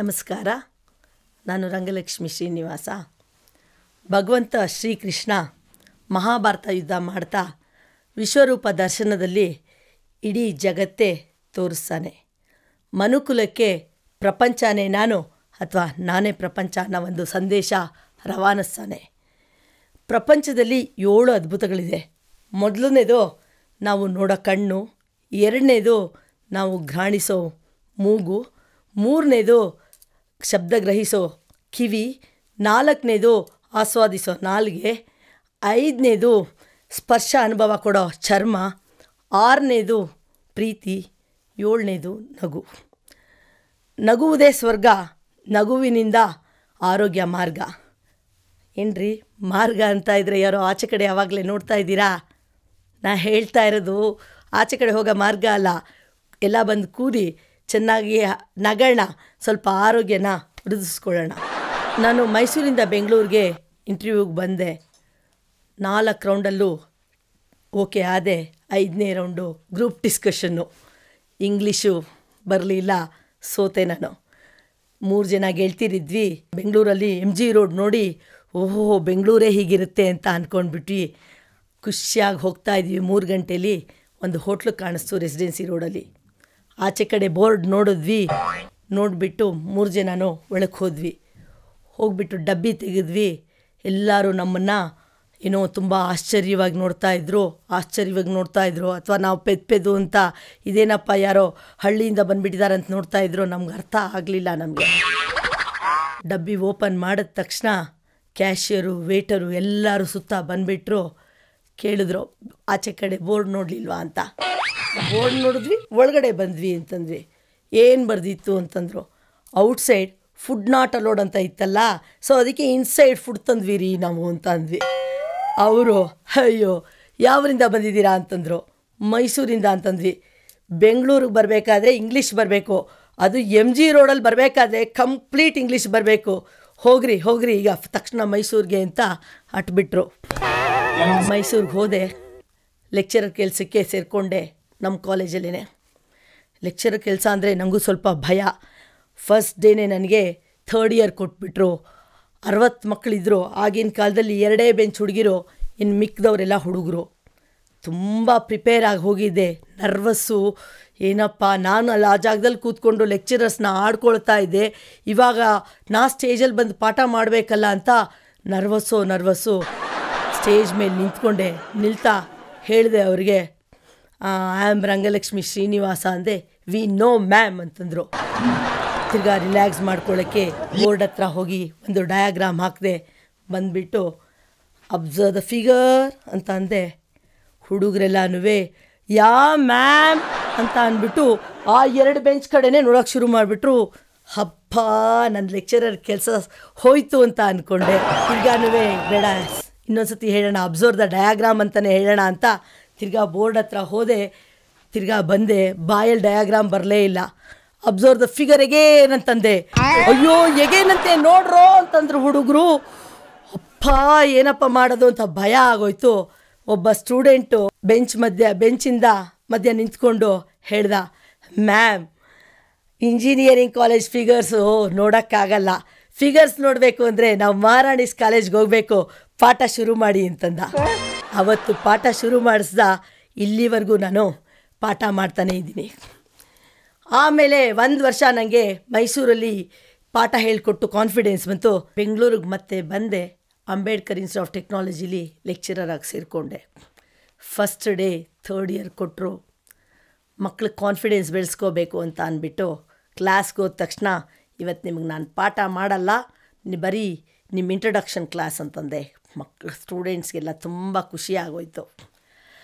ನಮಸ್ಕಾರ. ನಾನು ರಂಗಲಕ್ಷ್ಮಿ ಶ್ರೀನಿವಾಸ. ಭಗವಂತ ಶ್ರೀಕೃಷ್ಣ ಮಹಾಭಾರತ ಯುದ್ಧ ಮಾಡ್ತಾ ವಿಶ್ವರೂಪ ದರ್ಶನದಲ್ಲಿ ಇಡೀ ಜಗತ್ತೇ ತೋರಿಸ್ತಾನೆ. ಮನುಕುಲಕ್ಕೆ ಪ್ರಪಂಚನೇ ನಾನು ಅಥವಾ ನಾನೇ ಪ್ರಪಂಚ ಅನ್ನೋ ಒಂದು ಸಂದೇಶ ರವಾನಿಸ್ತಾನೆ. ಪ್ರಪಂಚದಲ್ಲಿ 7 ಅದ್ಭುತಗಳಿದೆ. ಮೊದಲನೇದು ನಾವು ನೋಡೋ ಕಣ್ಣು, ಎರಡನೇದು ನಾವು ಘ್ರಾಣಿಸೋ ಮೂಗು, ಮೂರನೇದು ಶಬ್ದ ಗ್ರಹಿಸೋ ಕಿವಿ, ನಾಲ್ಕನೇದು ಆಸ್ವಾದಿಸೋ ನಾಲಿಗೆ, ಐದನೇದು ಸ್ಪರ್ಶ ಅನುಭವ ಕೊಡೋ ಚರ್ಮ, ಆರನೇದು ಪ್ರೀತಿ, ಏಳನೇದು ನಗು. ನಗುವುದೇ ಸ್ವರ್ಗ, ನಗುವಿನಿಂದ ಆರೋಗ್ಯ ಮಾರ್ಗ. ಏನ್ರಿ ಮಾರ್ಗ ಅಂತ ಇದ್ದರೆ ಯಾರೋ ಆಚೆ ಕಡೆ ಯಾವಾಗಲೇ ನೋಡ್ತಾ ಇದ್ದೀರಾ? ನಾ ಹೇಳ್ತಾ ಇರೋದು ಆಚೆ ಕಡೆ ಹೋಗೋ ಮಾರ್ಗ ಅಲ್ಲ. ಎಲ್ಲ ಬಂದು ಕೂಡಿ ಚೆನ್ನಾಗಿ ನಗೋಣ, ಸ್ವಲ್ಪ ಆರೋಗ್ಯನ ವೃದ್ಧಿಸ್ಕೊಳ್ಳೋಣ. ನಾನು ಮೈಸೂರಿಂದ ಬೆಂಗಳೂರಿಗೆ ಇಂಟರ್ವ್ಯೂಗೆ ಬಂದೆ. 4 ರೌಂಡಲ್ಲೂ ಓಕೆ ಆದೆ. 5ನೇ ರೌಂಡು ಗ್ರೂಪ್ ಡಿಸ್ಕಷನ್ನು. ಇಂಗ್ಲೀಷು ಬರಲಿಲ್ಲ, ಸೋತೆ ನಾನು. 3 ಜನ ಗೆಳ್ತಿರಿದ್ವಿ. ಬೆಂಗಳೂರಲ್ಲಿ MG ರೋಡ್ ನೋಡಿ ಓಹೋ ಬೆಂಗಳೂರೇ ಹೀಗಿರುತ್ತೆ ಅಂತ ಅಂದ್ಕೊಂಡ್ಬಿಟ್ವಿ. ಖುಷಿಯಾಗಿ ಹೋಗ್ತಾಯಿದ್ವಿ. 3 ಗಂಟೆಲಿ ಒಂದು ಹೋಟ್ಲು ಕಾಣಿಸ್ತು ರೆಸಿಡೆನ್ಸಿ ರೋಡಲ್ಲಿ. ಆಚೆ ಕಡೆ ಬೋರ್ಡ್ ನೋಡಿದ್ವಿ. ನೋಡಿಬಿಟ್ಟು 3 ಜನನೂ ಒಳಕ್ಕೆ ಹೋದ್ವಿ. ಹೋಗ್ಬಿಟ್ಟು ಡಬ್ಬಿ ತೆಗೆದ್ವಿ. ಎಲ್ಲರೂ ನಮ್ಮನ್ನು ಏನೋ ತುಂಬ ಆಶ್ಚರ್ಯವಾಗಿ ನೋಡ್ತಾಯಿದ್ರು ಅಥವಾ ನಾವು ಪೆದ್ದು ಅಂತ ಇದೇನಪ್ಪ ಯಾರೋ ಹಳ್ಳಿಯಿಂದ ಬಂದುಬಿಟ್ಟಿದ್ದಾರೆ ಅಂತ ನೋಡ್ತಾಯಿದ್ರು. ನಮ್ಗೆ ಅರ್ಥ ಆಗಲಿಲ್ಲ. ನಮಗೆ ಡಬ್ಬಿ ಓಪನ್ ಮಾಡಿದ ತಕ್ಷಣ ಕ್ಯಾಶಿಯರು, ವೇಟರು ಎಲ್ಲರೂ ಸುತ್ತ ಬಂದುಬಿಟ್ರು. ಕೇಳಿದ್ರು, ಆಚೆ ಕಡೆ ಬೋರ್ಡ್ ನೋಡಲಿಲ್ವಾ ಅಂತ. ಬೋರ್ಡ್ ನೋಡಿದ್ವಿ, ಒಳಗಡೆ ಬಂದ್ವಿ ಅಂತಂದ್ವಿ. ಏನು ಬರೆದಿತ್ತು ಅಂತಂದರು. ಔಟ್ಸೈಡ್ ಫುಡ್ ನಾಟ್ ಅಲೋಡ್ ಅಂತ ಇತ್ತಲ್ಲ, ಸೊ ಅದಕ್ಕೆ ಇನ್ಸೈಡ್ ಫುಡ್ ತಂದ್ವಿ ರೀ ನಾವು ಅಂತ ಅಂದ್ವಿ. ಅವರು ಅಯ್ಯೋ ಯಾವರಿಂದ ಬಂದಿದ್ದೀರಾ ಅಂತಂದರು. ಮೈಸೂರಿಂದ ಅಂತಂದ್ವಿ. ಬೆಂಗಳೂರಿಗೆ ಬರಬೇಕಾದ್ರೆ ಇಂಗ್ಲೀಷ್ ಬರಬೇಕು, ಅದು MG ರೋಡಲ್ಲಿ ಬರಬೇಕಾದ್ರೆ ಕಂಪ್ಲೀಟ್ ಇಂಗ್ಲೀಷ್ ಬರಬೇಕು. ಹೋಗ್ರಿ ಈಗ ತಕ್ಷಣ ಮೈಸೂರಿಗೆ ಅಂತ ಅಟ್ಬಿಟ್ರು. ಮೈಸೂರಿಗೆ ಹೋದೆ. ಲೆಕ್ಚರರ್ ಕೆಲಸಕ್ಕೆ ಸೇರಿಕೊಂಡೆ ನಮ್ಮ ಕಾಲೇಜಲ್ಲೇ. ಲೆಕ್ಚರರ್ ಕೆಲಸ ಅಂದರೆ ನನಗೂ ಸ್ವಲ್ಪ ಭಯ. ಫಸ್ಟ್ ಡೇನೇ ನನಗೆ 3rd ಇಯರ್ ಕೊಟ್ಬಿಟ್ರು. 60 ಮಕ್ಕಳಿದ್ರು. ಆಗಿನ ಕಾಲದಲ್ಲಿ 2 ಬೆಂಚ್ ಹುಡುಗಿರು, ಇನ್ನು ಮಿಕ್ಕಿದವರೆಲ್ಲ ಹುಡುಗರು. ತುಂಬ ಪ್ರಿಪೇರ್ ಆಗಿ ಹೋಗಿದ್ದೆ. ನರ್ವಸ್ಸು. ಏನಪ್ಪ ನಾನು ಅಲ್ಲಿ ಆ ಜಾಗದಲ್ಲಿ ಕೂತ್ಕೊಂಡು ಲೆಕ್ಚರರ್ಸ್ನ ಆಡ್ಕೊಳ್ತಾ ಇದ್ದೆ. ಇವಾಗ ನಾ ಸ್ಟೇಜಲ್ಲಿ ಬಂದು ಪಾಠ ಮಾಡಬೇಕಲ್ಲ ಅಂತ ನರ್ವಸ್ಸು. ಸ್ಟೇಜ್ ಮೇಲೆ ನಿಲ್ತಾ ಹೇಳಿದೆ ಅವ್ರಿಗೆ, ಐ ಆಮ್ ರಂಗಲಕ್ಷ್ಮಿ ಶ್ರೀನಿವಾಸ ಅಂದೆ. ವಿ ನೋ ಮ್ಯಾಮ್ ಅಂತಂದರು. ತಿರ್ಗಾ ರಿಲ್ಯಾಕ್ಸ್ ಮಾಡ್ಕೊಳ್ಳೋಕ್ಕೆ ಬೋರ್ಡ್ ಹತ್ರ ಹೋಗಿ ಒಂದು ಡಯಾಗ್ರಾಮ್ ಹಾಕಿದೆ. ಬಂದುಬಿಟ್ಟು ಅಬ್ಸರ್ವ್ ದ ಫಿಗರ್ ಅಂತ ಅಂದೆ. ಹುಡುಗರೆಲ್ಲನೂ ಯಾ ಮ್ಯಾಮ್ ಅಂತ ಅಂದ್ಬಿಟ್ಟು ಆ 2 ಬೆಂಚ್ ಕಡೆನೇ ನೋಡೋಕ್ಕೆ ಶುರು ಮಾಡಿಬಿಟ್ರು. ಹಬ್ಬ, ನನ್ನ ಲೆಕ್ಚರರ್ ಕೆಲಸ ಹೋಯ್ತು ಅಂತ ಅಂದ್ಕೊಂಡೆ. ತಿರ್ಗಾನೂ ಬೇಡ, ಇನ್ನೊಂದ್ಸತಿ ಹೇಳೋಣ, ಅಬ್ಸರ್ವ್ ದ ಡಯಾಗ್ರಾಮ್ ಅಂತಲೇ ಹೇಳೋಣ ಅಂತ ತಿರ್ಗಾ ಬೋರ್ಡ್ ಹತ್ರ ಹೋದೆ. ತಿರ್ಗಾ ಬಂದೆ. ಬಾಯಲ್ಲಿ ಡಯಾಗ್ರಾಮ್ ಬರಲೇ ಇಲ್ಲ. ಅಬ್ಸರ್ವ್ ದ ಫಿಗರ್ ಎಗೇನ್ ಅಂತಂದೆ. ಅಯ್ಯೋ ಎಗೇನಂತೆ ನೋಡ್ರೋ ಅಂತಂದ್ರು ಹುಡುಗರು. ಅಪ್ಪ ಏನಪ್ಪ ಮಾಡೋದು ಅಂತ ಭಯ ಆಗೋಯ್ತು. ಒಬ್ಬ ಸ್ಟೂಡೆಂಟು ಬೆಂಚಿಂದ ಮಧ್ಯ ನಿಂತ್ಕೊಂಡು ಹೇಳ್ದ, ಮ್ಯಾಮ್ ಇಂಜಿನಿಯರಿಂಗ್ ಕಾಲೇಜ್ ಫಿಗರ್ಸು ನೋಡೋಕ್ಕಾಗಲ್ಲ. ಫಿಗರ್ಸ್ ನೋಡಬೇಕು ಅಂದರೆ ನಾವು ಮಹಾರಾಣೀಸ್ ಕಾಲೇಜ್ಗೆ ಹೋಗಬೇಕು, ಪಾಠ ಶುರು ಮಾಡಿ ಅಂತಂದ. ಅವತ್ತು ಪಾಠ ಶುರು ಮಾಡಿಸ್ದ. ಇಲ್ಲಿವರೆಗೂ ನಾನು ಪಾಠ ಮಾಡ್ತಾನೇ ಇದ್ದೀನಿ. ಆಮೇಲೆ 1 ವರ್ಷ ನನಗೆ ಮೈಸೂರಲ್ಲಿ ಪಾಠ ಹೇಳಿಕೊಟ್ಟು ಕಾನ್ಫಿಡೆನ್ಸ್ ಬಂತು. ಬೆಂಗಳೂರಿಗೆ ಮತ್ತೆ ಬಂದೆ. ಅಂಬೇಡ್ಕರ್ ಇನ್ಸ್ಟಿಟ್ಯೂಟ್ ಆಫ್ ಟೆಕ್ನಾಲಜಿಲಿ ಲೆಕ್ಚರರ್ ಆಗಿ ಸೇರಿಕೊಂಡೆ. ಫಸ್ಟ್ ಡೇ 3rd ಇಯರ್ ಕೊಟ್ಟರು. ಮಕ್ಳಿಗೆ ಕಾನ್ಫಿಡೆನ್ಸ್ ಬೆಳೆಸ್ಕೋಬೇಕು ಅಂತ ಅಂದ್ಬಿಟ್ಟು ಕ್ಲಾಸ್ಗೆ ಹೋದ ತಕ್ಷಣ, ಇವತ್ತು ನಿಮಗೆ ನಾನು ಪಾಠ ಮಾಡಲ್ಲ, ಬರೀ ನಿಮ್ಮ ಇಂಟ್ರಡಕ್ಷನ್ ಕ್ಲಾಸ್ ಅಂತಂದೆ. ಸ್ಟೂಡೆಂಟ್ಸ್ಗೆಲ್ಲ ತುಂಬ ಖುಷಿಯಾಗೋಯ್ತು.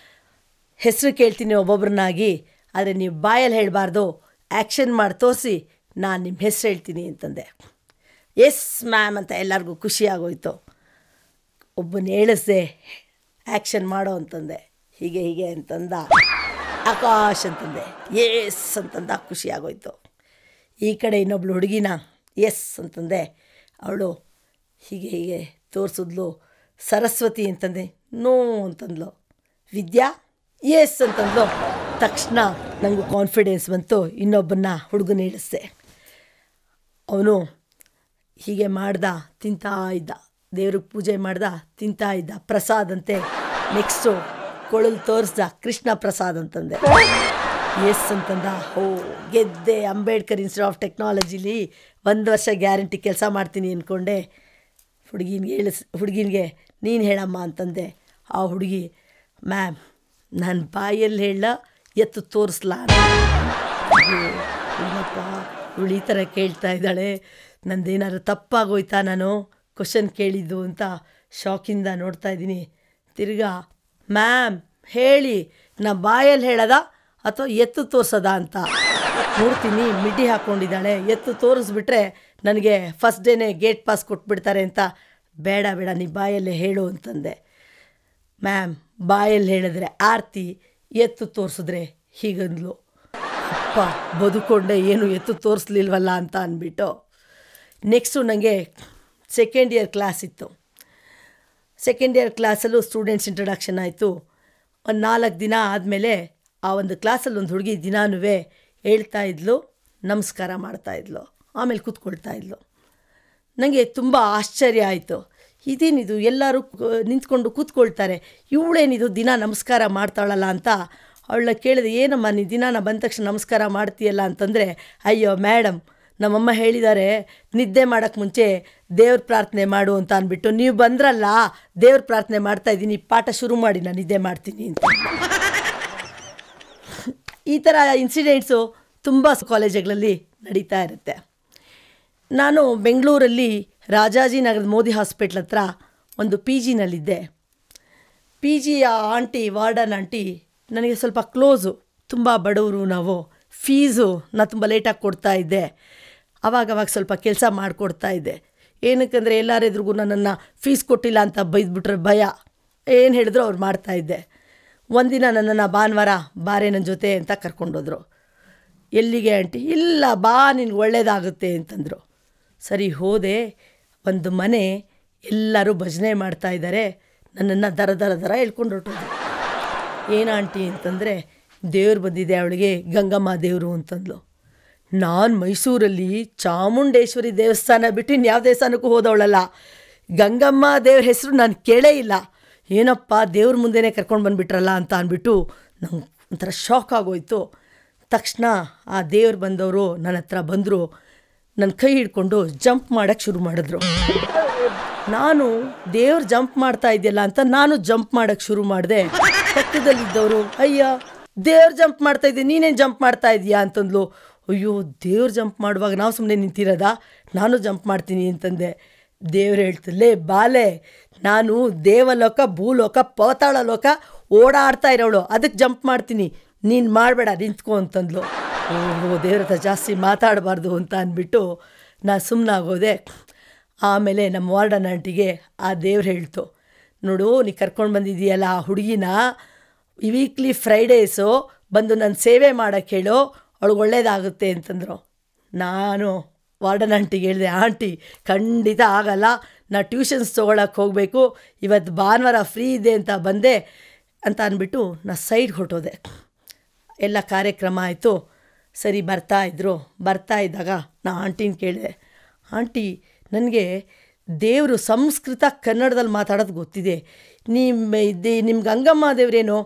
ಹೆಸರು ಕೇಳ್ತೀನಿ ಒಬ್ಬೊಬ್ರನ್ನಾಗಿ, ಆದರೆ ನೀವು ಬಾಯಲ್ಲಿ ಹೇಳಬಾರ್ದು, ಆ್ಯಕ್ಷನ್ ಮಾಡಿ ತೋರಿಸಿ, ನಾನು ನಿಮ್ಮ ಹೆಸರು ಹೇಳ್ತೀನಿ ಅಂತಂದೆ. ಎಸ್ ಮ್ಯಾಮ್ ಅಂತ ಎಲ್ಲರಿಗೂ ಖುಷಿಯಾಗೋಯ್ತು. ಒಬ್ಬನ ಹೇಳಿಸ್ದೆ, ಆ್ಯಕ್ಷನ್ ಮಾಡೋ ಅಂತಂದೆ. ಹೀಗೆ ಅಂತಂದ. ಆಕಾಶ್ ಅಂತಂದೆ. ಎಸ್ ಅಂತಂದ. ಖುಷಿಯಾಗೋಯ್ತು. ಈ ಕಡೆ ಇನ್ನೊಬ್ಳು ಹುಡುಗಿನ ಎಸ್ ಅಂತಂದೆ. ಅವಳು ಹೀಗೆ ತೋರಿಸಿದ್ಲು. ಸರಸ್ವತಿ ಅಂತಂದೆ. ನೋ ಅಂತಂದ್ಲು. ವಿದ್ಯಾ ಎಸ್ ಅಂತಂದ್ಲು. ತಕ್ಷಣ ನನಗೂ ಕಾನ್ಫಿಡೆನ್ಸ್ ಬಂತು. ಇನ್ನೊಬ್ಬನ ಹುಡುಗನ ಹೇಳಿಸ್ದೆ. ಅವನು ಹೀಗೆ ಮಾಡ್ದ, ತಿಂತಾ ಇದ್ದ, ದೇವ್ರಿಗೆ ಪೂಜೆ ಮಾಡ್ದ, ತಿಂತಾ ಇದ್ದ, ಪ್ರಸಾದ್ ಅಂತೆ. ನೆಕ್ಸ್ಟು ಕೊಳಲು ತೋರಿಸ್ದ, ಕೃಷ್ಣ ಪ್ರಸಾದ್ ಅಂತಂದೆ. ಎಸ್ ಅಂತಂದ. ಗೆದ್ದೆ, ಅಂಬೇಡ್ಕರ್ ಇನ್ಸ್ಟಿಟ್ಯೂಟ್ ಆಫ್ ಟೆಕ್ನಾಲಜಿಲಿ 1 ವರ್ಷ ಗ್ಯಾರಂಟಿ ಕೆಲಸ ಮಾಡ್ತೀನಿ ಅಂದ್ಕೊಂಡೆ. ಹುಡುಗಿನಿಗೆ ನೀನು ಹೇಳಮ್ಮ ಅಂತಂದೆ. ಆ ಹುಡುಗಿ, ಮ್ಯಾಮ್ ನಾನು ಬಾಯಲ್ಲಿ ಹೇಳ ಎತ್ತು ತೋರಿಸ್ಲಾ? ಏನಪ್ಪ ಇವಳು ಈ ಥರ ಕೇಳ್ತಾ ಇದ್ದಾಳೆ, ನಂದೇನಾದ್ರು ತಪ್ಪಾಗೋಯ್ತಾ ನಾನು ಕ್ವಶನ್ ಕೇಳಿದ್ದು ಅಂತ ಶಾಕಿಂದ ನೋಡ್ತಾ ಇದ್ದೀನಿ. ತಿರ್ಗಾ, ಮ್ಯಾಮ್ ಹೇಳಿ, ನಾ ಬಾಯಲ್ಲಿ ಹೇಳೋದಾ ಅಥವಾ ಎತ್ತು ತೋರಿಸೋದ ಅಂತ ನೋಡ್ತೀನಿ. ಮಿಡ್ಡಿ ಹಾಕ್ಕೊಂಡಿದ್ದಾಳೆ. ಎತ್ತು ತೋರಿಸ್ಬಿಟ್ರೆ ನನಗೆ ಫಸ್ಟ್ ಡೇನೇ ಗೇಟ್ ಪಾಸ್ ಕೊಟ್ಬಿಡ್ತಾರೆ ಅಂತ, ಬೇಡ ನೀ ಬಾಯಲ್ಲೇ ಹೇಳು ಅಂತಂದೆ. ಮ್ಯಾಮ್ ಬಾಯಲ್ಲಿ ಹೇಳಿದ್ರೆ ಆರ್ತಿ, ಎತ್ತು ತೋರಿಸಿದ್ರೆ ಹೀಗಂದ್ಲು. ಅಪ್ಪ ಬದುಕೊಂಡೆ, ಏನು ಎತ್ತು ತೋರಿಸ್ಲಿಲ್ವಲ್ಲ ಅಂತ ಅಂದ್ಬಿಟ್ಟು. ನೆಕ್ಸ್ಟು ನನಗೆ ಸೆಕೆಂಡ್ ಇಯರ್ ಕ್ಲಾಸ್ ಇತ್ತು. ಸೆಕೆಂಡ್ ಇಯರ್ ಕ್ಲಾಸಲ್ಲೂ ಸ್ಟೂಡೆಂಟ್ಸ್ ಇಂಟ್ರಡಕ್ಷನ್ ಆಯಿತು. ಒಂದು 4 ದಿನ ಆದಮೇಲೆ ಆ ಒಂದು ಕ್ಲಾಸಲ್ಲಿ ಒಂದು ಹುಡುಗಿ ದಿನಾನೂ ಹೇಳ್ತಾ ಇದ್ಲು, ನಮಸ್ಕಾರ ಮಾಡ್ತಾಯಿದ್ಲು, ಆಮೇಲೆ ಕೂತ್ಕೊಳ್ತಾ ಇದ್ಲು. ನನಗೆ ತುಂಬ ಆಶ್ಚರ್ಯ ಆಯಿತು. ಇದೇನಿದು, ಎಲ್ಲರೂ ನಿಂತ್ಕೊಂಡು ಕೂತ್ಕೊಳ್ತಾರೆ, ಇವಳೇನಿದು ದಿನ ನಮಸ್ಕಾರ ಮಾಡ್ತಾಳಲ್ಲ ಅಂತ ಅವಳನ್ನ ಕೇಳಿದೆ. ಏನಮ್ಮ ನೀ ದಿನ ಬಂದ ತಕ್ಷಣ ನಮಸ್ಕಾರ ಮಾಡ್ತೀಯಲ್ಲ ಅಂತಂದರೆ, ಅಯ್ಯೋ ಮೇಡಮ್ ನಮ್ಮಮ್ಮ ಹೇಳಿದ್ದಾರೆ ನಿದ್ದೆ ಮಾಡೋಕ್ಕೆ ಮುಂಚೆ ದೇವ್ರ ಪ್ರಾರ್ಥನೆ ಮಾಡು ಅಂತ ಅಂದ್ಬಿಟ್ಟು, ನೀವು ಬಂದ್ರಲ್ಲ ದೇವ್ರ ಪ್ರಾರ್ಥನೆ ಮಾಡ್ತಾಯಿದ್ದೀನಿ, ಪಾಠ ಶುರು ಮಾಡಿ ನಾನು ನಿದ್ದೆ ಮಾಡ್ತೀನಿ ಅಂತ. ಈ ಥರ ಇನ್ಸಿಡೆಂಟ್ಸು ತುಂಬ ಕಾಲೇಜುಗಳಲ್ಲಿ ನಡೀತಾ ಇರುತ್ತೆ. ನಾನು ಬೆಂಗಳೂರಲ್ಲಿ ರಾಜಾಜಿನಗರದ ಮೋದಿ ಹಾಸ್ಪಿಟ್ಲ್ ಹತ್ರ ಒಂದು ಪಿ ಜಿನಲ್ಲಿದ್ದೆ. ಪಿ ಜಿಯ ಆಂಟಿ, ವಾರ್ಡನ್ ಆಂಟಿ ನನಗೆ ಸ್ವಲ್ಪ ಕ್ಲೋಸು, ತುಂಬ ಬಡವರು ನಾವು. ಫೀಸು ನಾನು ತುಂಬ ಲೇಟಾಗಿ ಕೊಡ್ತಾಯಿದ್ದೆ. ಆವಾಗವಾಗ ಸ್ವಲ್ಪ ಕೆಲಸ ಮಾಡಿಕೊಡ್ತಾಯಿದ್ದೆ. ಏನಕ್ಕಂದರೆ ಎಲ್ಲರ ಎದುರಿಗೂ ನನ್ನನ್ನು ಫೀಸ್ ಕೊಟ್ಟಿಲ್ಲ ಅಂತ ಬೈದ್ಬಿಟ್ರೆ ಭಯ, ಏನು ಹೇಳಿದ್ರು ಅವ್ರು ಮಾಡ್ತಾಯಿದ್ದೆ. ಒಂದಿನ ನನ್ನನ್ನು ಭಾನುವಾರ ಬಾರೆ ನನ್ನ ಜೊತೆ ಅಂತ ಕರ್ಕೊಂಡೋದ್ರು. ಎಲ್ಲಿಗೆ ಆಂಟಿ? ಇಲ್ಲ ಬಾ, ನಿನ್ಗೆ ಒಳ್ಳೆಯದಾಗುತ್ತೆ ಅಂತಂದರು. ಸರಿ ಹೋದೆ. ಒಂದು ಮನೆ, ಎಲ್ಲರೂ ಭಜನೆ ಮಾಡ್ತಾಯಿದ್ದಾರೆ. ನನ್ನನ್ನು ದರ ಹೇಳ್ಕೊಂಡು ಹೊರಟೋದು. ಏನು ಆಂಟಿ ಅಂತಂದರೆ, ದೇವ್ರು ಬಂದಿದೆ ಅವಳಿಗೆ, ಗಂಗಮ್ಮ ದೇವರು ಅಂತಂದ್ಲು. ನಾನು ಮೈಸೂರಲ್ಲಿ ಚಾಮುಂಡೇಶ್ವರಿ ದೇವಸ್ಥಾನ ಬಿಟ್ಟು ಇನ್ಯಾವ ದೇವಸ್ಥಾನಕ್ಕೂ ಹೋದವಳಲ್ಲ. ಗಂಗಮ್ಮ ದೇವ್ರ ಹೆಸರು ನಾನು ಕೇಳೇ ಇಲ್ಲ. ಏನಪ್ಪ ದೇವ್ರ ಮುಂದೆನೇ ಕರ್ಕೊಂಡು ಬಂದುಬಿಟ್ರಲ್ಲ ಅಂತ ಅಂದ್ಬಿಟ್ಟು ನಂಗೆ ಒಂಥರ ಶಾಕ್ ಆಗೋಯ್ತು. ತಕ್ಷಣ ಆ ದೇವ್ರು ಬಂದವರು ನನ್ನ ಹತ್ರ ಬಂದರು. ನನ್ನ ಕೈ ಹಿಡ್ಕೊಂಡು ಜಂಪ್ ಮಾಡೋಕ್ಕೆ ಶುರು ಮಾಡಿದ್ರು. ನಾನು ದೇವ್ರು ಜಂಪ್ ಮಾಡ್ತಾ ಇದೆಯಲ್ಲ ಅಂತ ನಾನು ಜಂಪ್ ಮಾಡೋಕ್ಕೆ ಶುರು ಮಾಡಿದೆ. ಪಕ್ಕದಲ್ಲಿದ್ದವರು, ಅಯ್ಯ ದೇವ್ರು ಜಂಪ್ ಮಾಡ್ತಾ ಇದ್ದೆ, ನೀನೇನು ಜಂಪ್ ಮಾಡ್ತಾ ಇದೀಯಾ ಅಂತಂದ್ಲು. ಅಯ್ಯೋ ದೇವ್ರು ಜಂಪ್ ಮಾಡುವಾಗ ನಾವು ಸುಮ್ಮನೆ ನಿಂತಿರೋದಾ, ನಾನು ಜಂಪ್ ಮಾಡ್ತೀನಿ ಅಂತಂದೆ. ದೇವ್ರು ಹೇಳ್ತಲೇ ಬಾಲೆ, ನಾನು ದೇವಲೋಕ, ಭೂಲೋಕ, ಪಾತಾಳ ಲೋಕ ಓಡಾಡ್ತಾ ಇರೋಳು, ಅದಕ್ಕೆ ಜಂಪ್ ಮಾಡ್ತೀನಿ, ನೀನು ಮಾಡಬೇಡ ನಿಂತ್ಕೊ ಅಂತಂದ್ಲು. ಓಹೋ ದೇವ್ರ ಹತ್ರ ಜಾಸ್ತಿ ಮಾತಾಡಬಾರ್ದು ಅಂತ ಅಂದ್ಬಿಟ್ಟು ನಾನು ಸುಮ್ಮನಾಗೋದೆ. ಆಮೇಲೆ ನಮ್ಮ ವಾರ್ಡನ್ ಆಂಟಿಗೆ ಆ ದೇವ್ರು ಹೇಳ್ತು, ನೋಡು ನೀ ಕರ್ಕೊಂಡು ಬಂದಿದ್ದೀಯಲ್ಲ ಆ ಹುಡುಗಿನ, ವೀಕ್ಲಿ ಫ್ರೈಡೇಸು ಬಂದು ನನ್ನ ಸೇವೆ ಮಾಡೋಕ್ಕೆ ಹೇಳು, ಅವಳಿಗೆ ಒಳ್ಳೇದಾಗುತ್ತೆ ಅಂತಂದರು. ನಾನು ವಾರ್ಡನ್ ಆಂಟಿಗೆ ಹೇಳಿದೆ, ಆಂಟಿ ಖಂಡಿತ ಆಗಲ್ಲ, ನಾ ಟ್ಯೂಷನ್ಸ್ ತೊಗೊಳಕ್ಕೆ ಹೋಗಬೇಕು, ಇವತ್ತು ಭಾನುವಾರ ಫ್ರೀ ಇದೆ ಅಂತ ಬಂದೆ ಅಂತ ಅಂದ್ಬಿಟ್ಟು ನಾ ಸೈಡ್ಗೆ ಹೊರಟೋದೆ. ಎಲ್ಲ ಕಾರ್ಯಕ್ರಮ ಆಯಿತು. ಸರಿ ಬರ್ತಾ ಇದ್ದಾಗ ನಾ ಆಂಟಿನ ಕೇಳಿದೆ, ಆಂಟಿ ನನಗೆ ದೇವರು ಸಂಸ್ಕೃತ ಕನ್ನಡದಲ್ಲಿ ಮಾತಾಡೋದು ಗೊತ್ತಿದೆ, ನಿಮ್ಮ ಗಂಗಮ್ಮ ದೇವರೇನೋ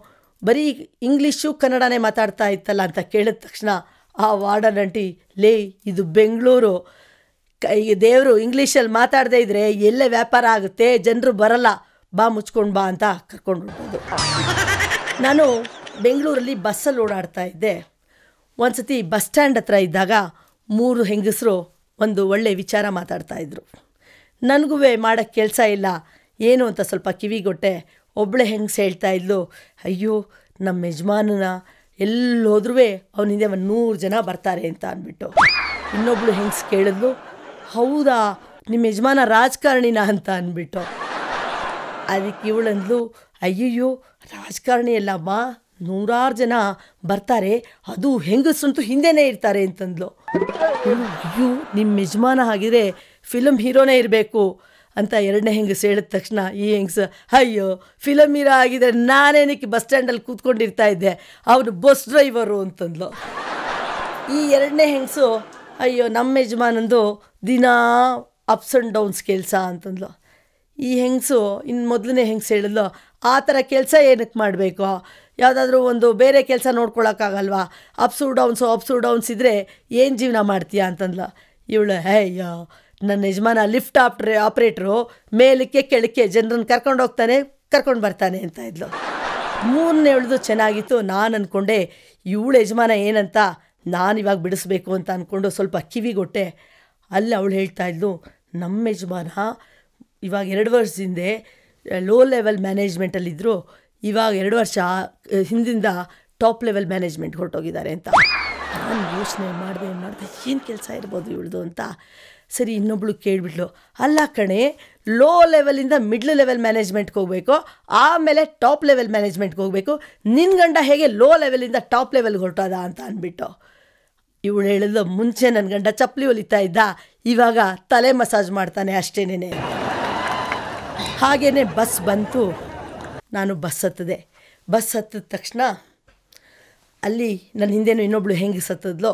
ಬರೀ ಇಂಗ್ಲೀಷು ಕನ್ನಡನೇ ಮಾತಾಡ್ತಾ ಇತ್ತಲ್ಲ ಅಂತ ಕೇಳಿದ ತಕ್ಷಣ ಆ ವಾರ್ಡನ್ ಆಂಟಿ, ಲೇ ಇದು ಬೆಂಗಳೂರು, ದೇವರು ಇಂಗ್ಲೀಷಲ್ಲಿ ಮಾತಾಡದೇ ಇದ್ದರೆ ಎಲ್ಲೇ ವ್ಯಾಪಾರ ಆಗುತ್ತೆ, ಜನರು ಬರಲ್ಲ, ಬಾ ಮುಚ್ಕೊಂಡು ಬಾ ಅಂತ ಕರ್ಕೊಂಡು ಹೊರಟೋದು. ನಾನು ಬೆಂಗಳೂರಲ್ಲಿ ಬಸ್ಸಲ್ಲಿ ಓಡಾಡ್ತಾ ಇದ್ದೆ. ಒಂದು ಸತಿ ಬಸ್ ಸ್ಟ್ಯಾಂಡ್ ಹತ್ರ ಇದ್ದಾಗ 3 ಹೆಂಗಸರು ಒಂದು ಒಳ್ಳೆ ವಿಚಾರ ಮಾತಾಡ್ತಾಯಿದ್ರು. ನನಗೂ ಮಾಡೋಕ್ಕೆ ಕೆಲಸ ಇಲ್ಲ, ಏನು ಅಂತ ಸ್ವಲ್ಪ ಕಿವಿಗೊಟ್ಟೆ. ಒಬ್ಬಳೆ ಹೆಂಗಸು ಹೇಳ್ತಾ ಇದ್ಲು, ಅಯ್ಯೋ ನಮ್ಮ ಯಜಮಾನನ ಎಲ್ಲೋದ್ರೂ ಅವನಿಂದ 100 ಜನ ಬರ್ತಾರೆ ಅಂತ ಅಂದ್ಬಿಟ್ಟು. ಇನ್ನೊಬ್ಳು ಹೆಂಗಸು ಕೇಳಿದ್ಲು, ಹೌದಾ ನಿಮ್ಮ ಯಜಮಾನ ರಾಜಕಾರಣಿನ ಅಂತ ಅಂದ್ಬಿಟ್ಟು. ಅದಕ್ಕೆ ಇವಳಂದ್ಲು, ಅಯ್ಯಯ್ಯೋ ರಾಜಕಾರಣಿ ಅಲ್ಲಮ್ಮ, 100 ಜನ ಬರ್ತಾರೆ, ಅದು ಹೆಂಗಸಂತೂ ಹಿಂದೆನೇ ಇರ್ತಾರೆ ಅಂತಂದ್ಲು. ಅಯ್ಯೋ ನಿಮ್ಮ ಯಜಮಾನ ಹಾಗಿದ್ರೆ ಫಿಲಮ್ ಹೀರೋನೇ ಇರಬೇಕು ಅಂತ ಎರಡನೇ ಹೆಂಗಸು ಹೇಳಿದ ತಕ್ಷಣ ಈ ಹೆಂಗಸು, ಅಯ್ಯೋ ಫಿಲಮ್ ಹೀರೋ ಆಗಿದ್ರೆ ನಾನೇನಕ್ಕೆ ಬಸ್ ಸ್ಟ್ಯಾಂಡಲ್ಲಿ ಕೂತ್ಕೊಂಡಿರ್ತಾ ಇದ್ದೆ, ಅವನು ಬಸ್ ಡ್ರೈವರು ಅಂತಂದ್ಲು. ಈ ಎರಡನೇ ಹೆಂಗಸು, ಅಯ್ಯೋ ನಮ್ಮ ಯಜಮಾನಂದು ದಿನ ಅಪ್ಸ್ ಆ್ಯಂಡ್ ಡೌನ್ಸ್ ಕೆಲಸ ಅಂತಂದ್ಲು. ಈ ಹೆಂಗಸು ಇನ್ನು ಮೊದಲನೇ ಹೆಂಗಸು ಹೇಳಿದ್ಲು, ಆ ಥರ ಕೆಲಸ ಏನಕ್ಕೆ ಮಾಡಬೇಕು, ಯಾವುದಾದ್ರೂ ಒಂದು ಬೇರೆ ಕೆಲಸ ನೋಡ್ಕೊಳಕ್ಕಾಗಲ್ವಾ, ಅಪ್ಸು ಡೌನ್ಸ್ ಇದ್ದರೆ ಏನು ಜೀವನ ಮಾಡ್ತೀಯಾ ಅಂತಂದ್ಲು. ಇವಳು ಅಯ್ಯೋ ನನ್ನ ಯಜಮಾನ ಲಿಫ್ಟ್ ಆಪ್ರೇಟ್ರು, ಮೇಲಕ್ಕೆ ಕೆಳಕ್ಕೆ ಜನರನ್ನು ಕರ್ಕೊಂಡು ಹೋಗ್ತಾನೆ ಕರ್ಕೊಂಡು ಬರ್ತಾನೆ ಅಂತ ಇದ್ಲು. ಮೂರನೇ ಅವಳದು ಚೆನ್ನಾಗಿತ್ತು. ನಾನು ಅಂದ್ಕೊಂಡೆ ಇವಳು ಯಜಮಾನ ಏನಂತ ನಾನು ಇವಾಗ ಬಿಡಿಸ್ಬೇಕು ಅಂತ ಅಂದ್ಕೊಂಡು ಸ್ವಲ್ಪ ಕಿವಿಗೊಟ್ಟೆ. ಅಲ್ಲಿ ಅವಳು ಹೇಳ್ತಾಯಿದ್ಲು, ನಮ್ಮ ಯಜಮಾನ ಇವಾಗ 2 ವರ್ಷದಿಂದ ಲೋ ಲೆವೆಲ್ ಮ್ಯಾನೇಜ್ಮೆಂಟಲ್ಲಿದ್ದರು, ಇವಾಗ 2 ವರ್ಷ ಹಿಂದಿಂದ ಟಾಪ್ ಲೆವೆಲ್ ಮ್ಯಾನೇಜ್ಮೆಂಟ್ ಹೊರಟೋಗಿದ್ದಾರೆ ಅಂತ. ನಾನು ಯೋಚನೆ ಮಾಡಿದೆ ಏನು ಕೆಲಸ ಇರ್ಬೋದು ಇವಳ್ದು ಅಂತ. ಸರಿ, ಇನ್ನೊಬ್ಳು ಕೇಳಿಬಿಟ್ಲು, ಅಲ್ಲ ಕಣೆ, ಲೋ ಲೆವೆಲಿಂದ ಮಿಡ್ಲ್ ಲೆವೆಲ್ ಮ್ಯಾನೇಜ್ಮೆಂಟ್ಗೆ ಹೋಗಬೇಕು, ಆಮೇಲೆ ಟಾಪ್ ಲೆವೆಲ್ ಮ್ಯಾನೇಜ್ಮೆಂಟ್ಗೆ ಹೋಗಬೇಕು, ನಿನ್ನ ಗಂಡ ಹೇಗೆ ಲೋ ಲೆವೆಲಿಂದ ಟಾಪ್ ಲೆವೆಲ್ಗೆ ಹೊರಟೋದ ಅಂತ ಅಂದ್ಬಿಟ್ಟು. ಇವಳು ಹೇಳಿದ್ಲು, ಮುಂಚೆ ನನ್ನ ಗಂಡ ಚಪ್ಪಲಿ ಹೊಲಿತಾ ಇದ್ದ, ಇವಾಗ ತಲೆ ಮಸಾಜ್ ಮಾಡ್ತಾನೆ ಅಷ್ಟೇನೇ. ಹಾಗೇ ಬಸ್ ಬಂತು. ನಾನು ಬಸ್ ಹತ್ತಿದೆ. ಬಸ್ ಹತ್ತಿದ ತಕ್ಷಣ ಅಲ್ಲಿ ನನ್ನ ಹಿಂದೆನೂ ಇನ್ನೊಬ್ಳು ಹೆಂಗೆ ಸತ್ತದ್ಲೋ,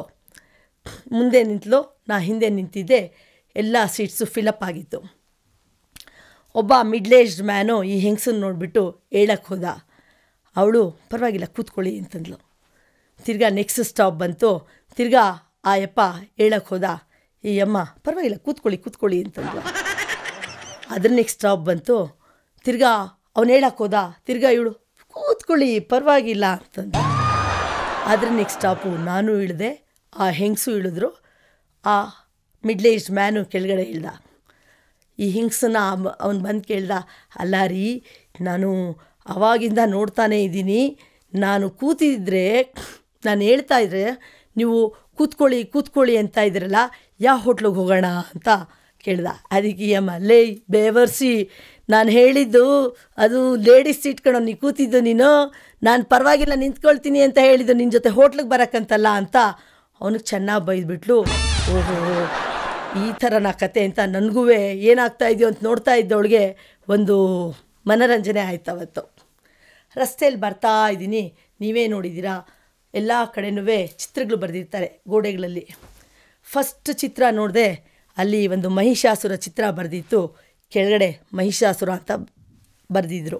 ಮುಂದೆ ನಿಂತಲೋ, ನಾ ಹಿಂದೆ ನಿಂತಿದ್ದೆ. ಎಲ್ಲ ಸೀಟ್ಸು ಫಿಲಪ್ ಆಗಿತ್ತು. ಒಬ್ಬ ಮಿಡ್ಲ್ ಏಜ್ಡ್ ಮ್ಯಾನು ಈ ಹೆಂಗಸನ್ನು ನೋಡಿಬಿಟ್ಟು ಹೇಳಕ್ಕೆ ಹೋದ. ಅವಳು ಪರವಾಗಿಲ್ಲ ಕೂತ್ಕೊಳ್ಳಿ ಅಂತಂದ್ಲು. ತಿರ್ಗಾ ನೆಕ್ಸ್ಟ್ ಸ್ಟಾಪ್ ಬಂತು. ತಿರ್ಗಾ ಆ ಯಪ್ಪ ಹೇಳಕ್ಕೆ ಹೋದ, ಈ ಅಮ್ಮ ಪರವಾಗಿಲ್ಲ ಕೂತ್ಕೊಳ್ಳಿ ಅಂತಂದ್ಲು. ಅದ್ರ ನೆಕ್ಸ್ಟ್ ಸ್ಟಾಪ್ ಬಂತು. ತಿರ್ಗಾ ಅವನು ಹೇಳಕ್ಕೆ ಹೋದ. ತಿರ್ಗಾ ಇವಳು ಕೂತ್ಕೊಳ್ಳಿ ಪರವಾಗಿಲ್ಲ ಅಂತಂದು. ಅದ್ರ ನೆಕ್ಸ್ಟ್ ಸ್ಟಾಪು ನಾನು ಇಳಿದೆ, ಆ ಹೆಂಗಸು ಇಳಿದ್ರು, ಆ ಮಿಡ್ಲ್ ಏಜ್ಡ್ ಮ್ಯಾನು ಕೆಳಗಡೆ ಇಳ್ದ. ಈ ಹೆಂಗಸನ್ನ ಅವನು ಬಂದು ಕೇಳ್ದ, ಅಲ್ಲ ರೀ, ನಾನು ಅವಾಗಿಂದ ನೋಡ್ತಾನೇ ಇದ್ದೀನಿ, ನಾನು ಕೂತಿದ್ರೆ ನಾನು ಹೇಳ್ತಾ ಇದ್ರೆ ನೀವು ಕೂತ್ಕೊಳ್ಳಿ ಅಂತ ಇದ್ರಲ್ಲ, ಯಾವ ಹೋಟ್ಲಿಗೆ ಹೋಗೋಣ ಅಂತ ಕೇಳ್ದ. ಅದಕ್ಕೆ ಈ ಅಮ್ಮ, ಲೇ ಬೇವರ್ಸಿ, ನಾನು ಹೇಳಿದ್ದು ಅದು ಲೇಡೀಸ್ ಸೀಟ್ ಕಣೋ, ನೀ ಕೂತಿದ್ದು ನೀನು, ನಾನು ಪರವಾಗಿಲ್ಲ ನಿಂತ್ಕೊಳ್ತೀನಿ ಅಂತ ಹೇಳಿದ್ದು, ನಿನ್ನ ಜೊತೆ ಹೋಟ್ಲಿಗೆ ಬರೋಕ್ಕಂತಲ್ಲ ಅಂತ ಅವನಿಗೆ ಚೆನ್ನಾಗಿ ಬೈದ್ಬಿಟ್ಲು. ಓಹೋ, ಈ ಥರನ ಕತೆ ಅಂತ ನನಗೂ ಏನಾಗ್ತಾ ಇದೆಯೋ ಅಂತ ನೋಡ್ತಾ ಇದ್ದವಳಿಗೆ ಒಂದು ಮನರಂಜನೆ ಆಯ್ತು. ಅವತ್ತು ರಸ್ತೆಯಲ್ಲಿ ಬರ್ತಾ ಇದ್ದೀನಿ, ನೀವೇ ನೋಡಿದ್ದೀರಾ, ಎಲ್ಲ ಕಡೆನೂ ಚಿತ್ರಗಳು ಬರೆದಿರ್ತಾರೆ ಗೋಡೆಗಳಲ್ಲಿ. ಫಸ್ಟ್ ಚಿತ್ರ ನೋಡಿದೆ, ಅಲ್ಲಿ ಒಂದು ಮಹಿಷಾಸುರ ಚಿತ್ರ ಬರೆದಿತ್ತು, ಕೆಳಗಡೆ ಮಹಿಷಾಸುರ ಅಂತ ಬರೆದಿದ್ರು.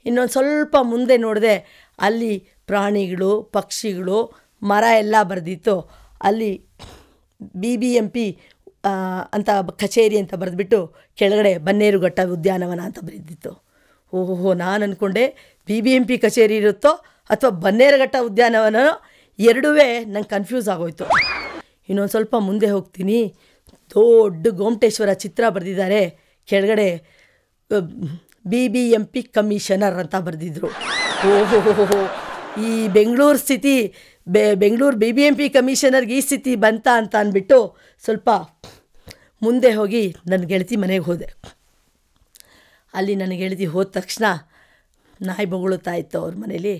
ಇನ್ನೊಂದು ಸ್ವಲ್ಪ ಮುಂದೆ ನೋಡಿದೆ, ಅಲ್ಲಿ ಪ್ರಾಣಿಗಳು, ಪಕ್ಷಿಗಳು, ಮರ ಎಲ್ಲ ಬರೆದಿತ್ತು. ಅಲ್ಲಿ BBMP ಅಂತ ಕಚೇರಿ ಅಂತ ಬರೆದ್ಬಿಟ್ಟು ಕೆಳಗಡೆ ಬನ್ನೇರುಘಟ್ಟ ಉದ್ಯಾನವನ ಅಂತ ಬರೆದಿತ್ತು. ಓಹೋ, ನಾನು ಅಂದ್ಕೊಂಡೆ BBMP ಕಚೇರಿ ಇರುತ್ತೋ ಅಥವಾ ಬನ್ನೇರುಘಟ್ಟ ಉದ್ಯಾನವನ, ಎರಡೂ ನಂಗೆ ಕನ್ಫ್ಯೂಸ್ ಆಗೋಯ್ತು. ಇನ್ನೊಂದು ಸ್ವಲ್ಪ ಮುಂದೆ ಹೋಗ್ತೀನಿ, ದೊಡ್ಡ ಗೋಮಟೇಶ್ವರ ಚಿತ್ರ ಬರೆದಿದ್ದಾರೆ, ಕೆಳಗಡೆ BBMP ಕಮಿಷನರ್ ಅಂತ ಬರೆದಿದ್ರು. ಓಹೋ, ಈ ಬೆಂಗಳೂರು ಸ್ಥಿತಿ, ಬೆಂಗಳೂರು BBMP ಕಮಿಷನರ್ಗೆ ಈ ಸ್ಥಿತಿ ಬಂತ ಅಂತ ಅಂದ್ಬಿಟ್ಟು ಸ್ವಲ್ಪ ಮುಂದೆ ಹೋಗಿ ನನ್ನ ಗೆಳತಿ ಮನೆಗೆ ಹೋದೆ. ಅಲ್ಲಿ ನನ್ನ ಗೆಳತಿ ಹೋದ ತಕ್ಷಣ ನಾಯಿ ಬೊಗಳುತ್ತಾ ಇತ್ತು ಅವ್ರ ಮನೇಲಿ.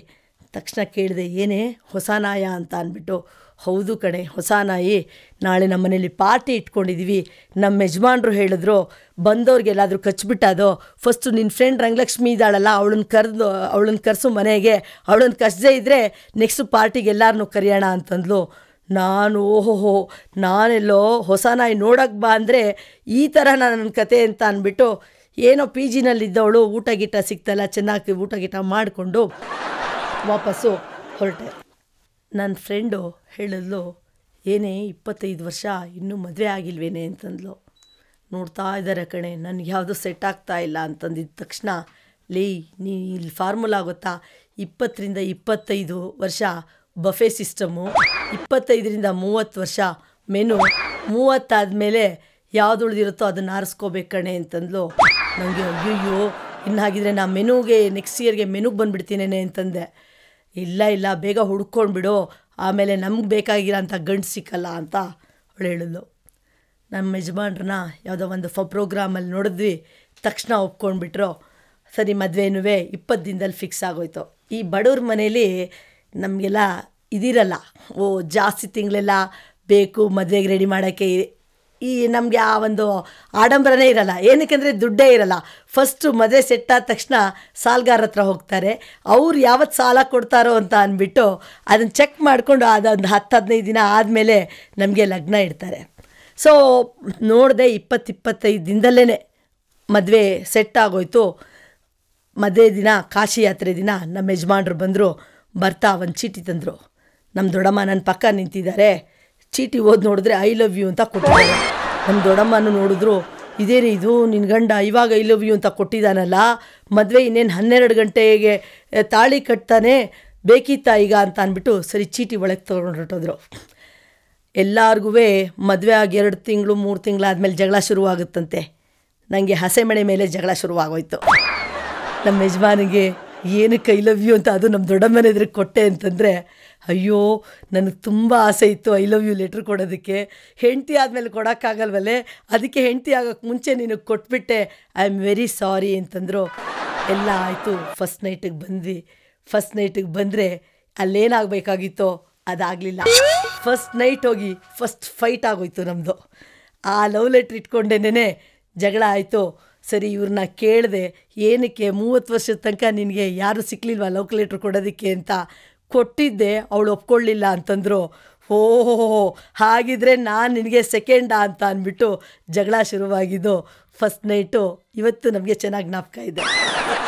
ತಕ್ಷಣ ಕೇಳಿದೆ, ಏನೇ ಹೊಸ ನಾಯ ಅಂತ ಅಂದ್ಬಿಟ್ಟು. ಹೌದು ಕಣೆ, ಹೊಸ ನಾಯಿ, ನಾಳೆ ನಮ್ಮ ಮನೇಲಿ ಪಾರ್ಟಿ ಇಟ್ಕೊಂಡಿದ್ದೀವಿ, ನಮ್ಮ ಯಜಮಾನ್ರು ಹೇಳಿದ್ರು ಬಂದವ್ರಿಗೆಲ್ಲಾದರೂ ಕಚ್ಬಿಟ್ಟದೋ, ಫಸ್ಟು ನಿನ್ನ ಫ್ರೆಂಡ್ ರಂಗಲಕ್ಷ್ಮಿ ಇದ್ದಾಳಲ್ಲ, ಅವಳನ್ನ ಕರೆಸು ಮನೆಗೆ, ಅವಳನ್ನು ಕಚ್ಚದೇ ಇದ್ದರೆ ನೆಕ್ಸ್ಟು ಪಾರ್ಟಿಗೆ ಎಲ್ಲರನ್ನೂ ಕರೆಯೋಣ ಅಂತಂದ್ಲು. ನಾನು ಓಹೋ, ನಾನೆಲ್ಲೋ ಹೊಸ ನಾಯಿ ನೋಡೋಕ್ಕೆ ಬಾ ಅಂದರೆ ಈ ಥರ ನನ್ನ ಕತೆ ಅಂತ ಅಂದ್ಬಿಟ್ಟು, ಏನೋ PGನಲ್ಲಿದ್ದವಳು ಊಟ ಗೀಟ ಸಿಗ್ತಲ್ಲ, ಚೆನ್ನಾಗಿ ಊಟ ಗೀಟ ಮಾಡಿಕೊಂಡು ವಾಪಸ್ಸು ಹೊರಟೆ. ನನ್ನ ಫ್ರೆಂಡು ಹೇಳಿದ್ಲು, ಏನೇ 25 ವರ್ಷ ಇನ್ನೂ ಮದುವೆ ಆಗಿಲ್ವೇನೆ ಅಂತಂದ್ಲು. ನೋಡ್ತಾ ಇದ್ದಾರೆ ಕಣೆ, ನನಗೆ ಯಾವುದೂ ಸೆಟ್ ಆಗ್ತಾ ಇಲ್ಲ ಅಂತಂದಿದ್ದ ತಕ್ಷಣ, ನೀ ಇಲ್ಲಿ ಫಾರ್ಮುಲಾ ಗೊತ್ತಾ, 20ರಿಂದ 25 ವರ್ಷ ಬಫೆ ಸಿಸ್ಟಮು, 25ರಿಂದ 30 ವರ್ಷ ಮೆನು, 30 ಆದಮೇಲೆ ಯಾವುದು ಉಳಿದಿರುತ್ತೋ ಅದನ್ನು ಆರಿಸ್ಕೋಬೇಕು ಕಣೆ ಅಂತಂದ್ಲು. ನನಗೆ ಅಯ್ಯೋ, ಇನ್ನಾಗಿದ್ರೆ ನಾ ಮೆನುಗೆ ನೆಕ್ಸ್ಟ್ ಇಯರ್ಗೆ ಮೆನುಗೆ ಬಂದುಬಿಡ್ತೀನೇನೆ ಅಂತಂದೆ. ಇಲ್ಲ ಬೇಗ ಹುಡ್ಕೊಂಡ್ಬಿಡು, ಆಮೇಲೆ ನಮ್ಗೆ ಬೇಕಾಗಿರೋ ಅಂಥ ಗಂಡು ಸಿಕ್ಕಲ್ಲ ಅಂತ ಅವಳು ಹೇಳಿದ್ಲು. ನಮ್ಮ ಯಜಮಾನ್ರನ್ನ ಯಾವುದೋ ಒಂದು ಪ್ರೋಗ್ರಾಮಲ್ಲಿ ನೋಡಿದ್ವಿ, ತಕ್ಷಣ ಒಪ್ಕೊಂಡ್ಬಿಟ್ರು. ಸರಿ, ಮದುವೆನೂ 20 ದಿನದಲ್ಲಿ ಫಿಕ್ಸ್ ಆಗೋಯ್ತು. ಈ ಬಡವ್ರ ಮನೇಲಿ ನಮಗೆಲ್ಲ ಇದಿರಲ್ಲ, ಜಾಸ್ತಿ ತಿಂಗಳೆಲ್ಲ ಬೇಕು ಮದುವೆಗೆ ರೆಡಿ ಮಾಡೋಕ್ಕೆ. ಈ ನಮಗೆ ಆ ಒಂದು ಆಡಂಬರನೇ ಇರಲ್ಲ, ಏನಕ್ಕೆಂದರೆ ದುಡ್ಡೇ ಇರಲ್ಲ. ಫಸ್ಟು ಮದುವೆ ಸೆಟ್ ಆದ ತಕ್ಷಣ ಸಾಲಗಾರ ಹತ್ರ ಹೋಗ್ತಾರೆ, ಅವ್ರು ಯಾವತ್ತು ಸಾಲ ಕೊಡ್ತಾರೋ ಅಂತ ಅಂದ್ಬಿಟ್ಟು ಅದನ್ನು ಚೆಕ್ ಮಾಡಿಕೊಂಡು ಅದೊಂದು 10-15 ದಿನ ಆದಮೇಲೆ ನಮಗೆ ಲಗ್ನ ಇಡ್ತಾರೆ. ಸೊ ನೋಡಿದೆ 20-25 ದಿನದಲ್ಲೇ ಮದುವೆ ಸೆಟ್ ಆಗೋಯ್ತು. ಮದುವೆ ದಿನ ಕಾಶಿ ಯಾತ್ರೆ ದಿನ ನಮ್ಮ ಯಜಮಾನ್ರು ಬಂದರು. ಬರ್ತಾ ಒಂದು ಚೀಟಿ ತಂದರು. ನಮ್ಮ ದೊಡ್ಡಮ್ಮ ನನ್ನ ಪಕ್ಕ ನಿಂತಿದ್ದಾರೆ. ಚೀಟಿ ಓದಿ ನೋಡಿದ್ರೆ ಐ ಲವ್ ಯು ಅಂತ ಕೊಟ್ಟಿದ್ದಾರೆ. ನಮ್ಮ ದೊಡ್ಡಮ್ಮನೂ ನೋಡಿದ್ರು, ಇದೇನು ಇದು ನಿನ್ನ ಗಂಡ ಇವಾಗ ಐ ಲವ್ ಯು ಅಂತ ಕೊಟ್ಟಿದ್ದಾನಲ್ಲ, ಮದುವೆ ಇನ್ನೇನು 12 ಗಂಟೆಗೆ ತಾಳಿ ಕಟ್ತಾನೆ, ಬೇಕಿತ್ತಾ ಈಗ ಅಂತ ಅಂದ್ಬಿಟ್ಟು ಸರಿ ಚೀಟಿ ಒಳಗೆ ತೊಗೊಂಡು ಹೊರಟೋದ್ರು. ಎಲ್ಲರಿಗೂ ಮದುವೆ ಆಗಿ 2 ತಿಂಗಳು 3 ತಿಂಗಳಾದಮೇಲೆ ಜಗಳ ಶುರುವಾಗುತ್ತಂತೆ. ನನಗೆ ಹಸೆಮಣೆ ಮೇಲೆ ಜಗಳ ಶುರುವಾಗೋಯ್ತು. ನಮ್ಮ ಯಜಮಾನಿಗೆ ಏನಕ್ಕೆ ಐ ಲವ್ ಯು ಅಂತ ಅದು ನಮ್ಮ ದೊಡ್ಡಮ್ಮನ ಎದುರಿಗೆ ಕೊಟ್ಟೆ ಅಂತಂದರೆ, ಅಯ್ಯೋ ನನಗೆ ತುಂಬ ಆಸೆ ಇತ್ತು ಐ ಲವ್ ಯು ಲೆಟ್ರ್ ಕೊಡೋದಕ್ಕೆ, ಹೆಂಡತಿ ಆದಮೇಲೆ ಕೊಡೋಕ್ಕಾಗಲ್ವಲ್ಲೇ, ಅದಕ್ಕೆ ಹೆಂಡತಿ ಆಗೋಕ್ಕೆ ಮುಂಚೆ ನಿನಗೆ ಕೊಟ್ಬಿಟ್ಟೆ, ಐ ಆಮ್ ವೆರಿ ಸಾರಿ ಅಂತಂದರು. ಎಲ್ಲ ಆಯಿತು. ಫಸ್ಟ್ ನೈಟಿಗೆ ಬಂದ್ವಿ. ಫಸ್ಟ್ ನೈಟಿಗೆ ಬಂದರೆ ಅಲ್ಲೇನಾಗಬೇಕಾಗಿತ್ತೋ ಅದಾಗಲಿಲ್ಲ. ಫಸ್ಟ್ ನೈಟ್ ಹೋಗಿ ಫಸ್ಟ್ ಫೈಟ್ ಆಗೋಯ್ತು ನಮ್ಮದು. ಆ ಲವ್ ಲೆಟ್ರ್ ಇಟ್ಕೊಂಡೇನೆ ಜಗಳ ಆಯಿತು. ಸರಿ ಇವ್ರನ್ನ ಕೇಳಿದೆ, ಏನಕ್ಕೆ 30 ವರ್ಷದ ತನಕ ನಿನಗೆ ಯಾರೂ ಸಿಕ್ಕಲಿಲ್ವ ಲವ್ ಲೆಟ್ರ್ ಕೊಡೋದಕ್ಕೆ ಅಂತ. ಕೊಟ್ಟಿದ್ದೆ, ಅವಳು ಒಪ್ಕೊಳ್ಳಿಲ್ಲ ಅಂತಂದರು. ಓಹೋ, ಹಾಗಿದ್ರೆ ನಾನು ನಿನಗೆ ಸೆಕೆಂಡಾ ಅಂತ ಅಂದ್ಬಿಟ್ಟು ಜಗಳ ಶುರುವಾಗಿದ್ದು ಫಸ್ಟ್ ನೈಟು ಇವತ್ತು ನಮಗೆ ಚೆನ್ನಾಗಿ ಜ್ಞಾಪಕ ಇದೆ.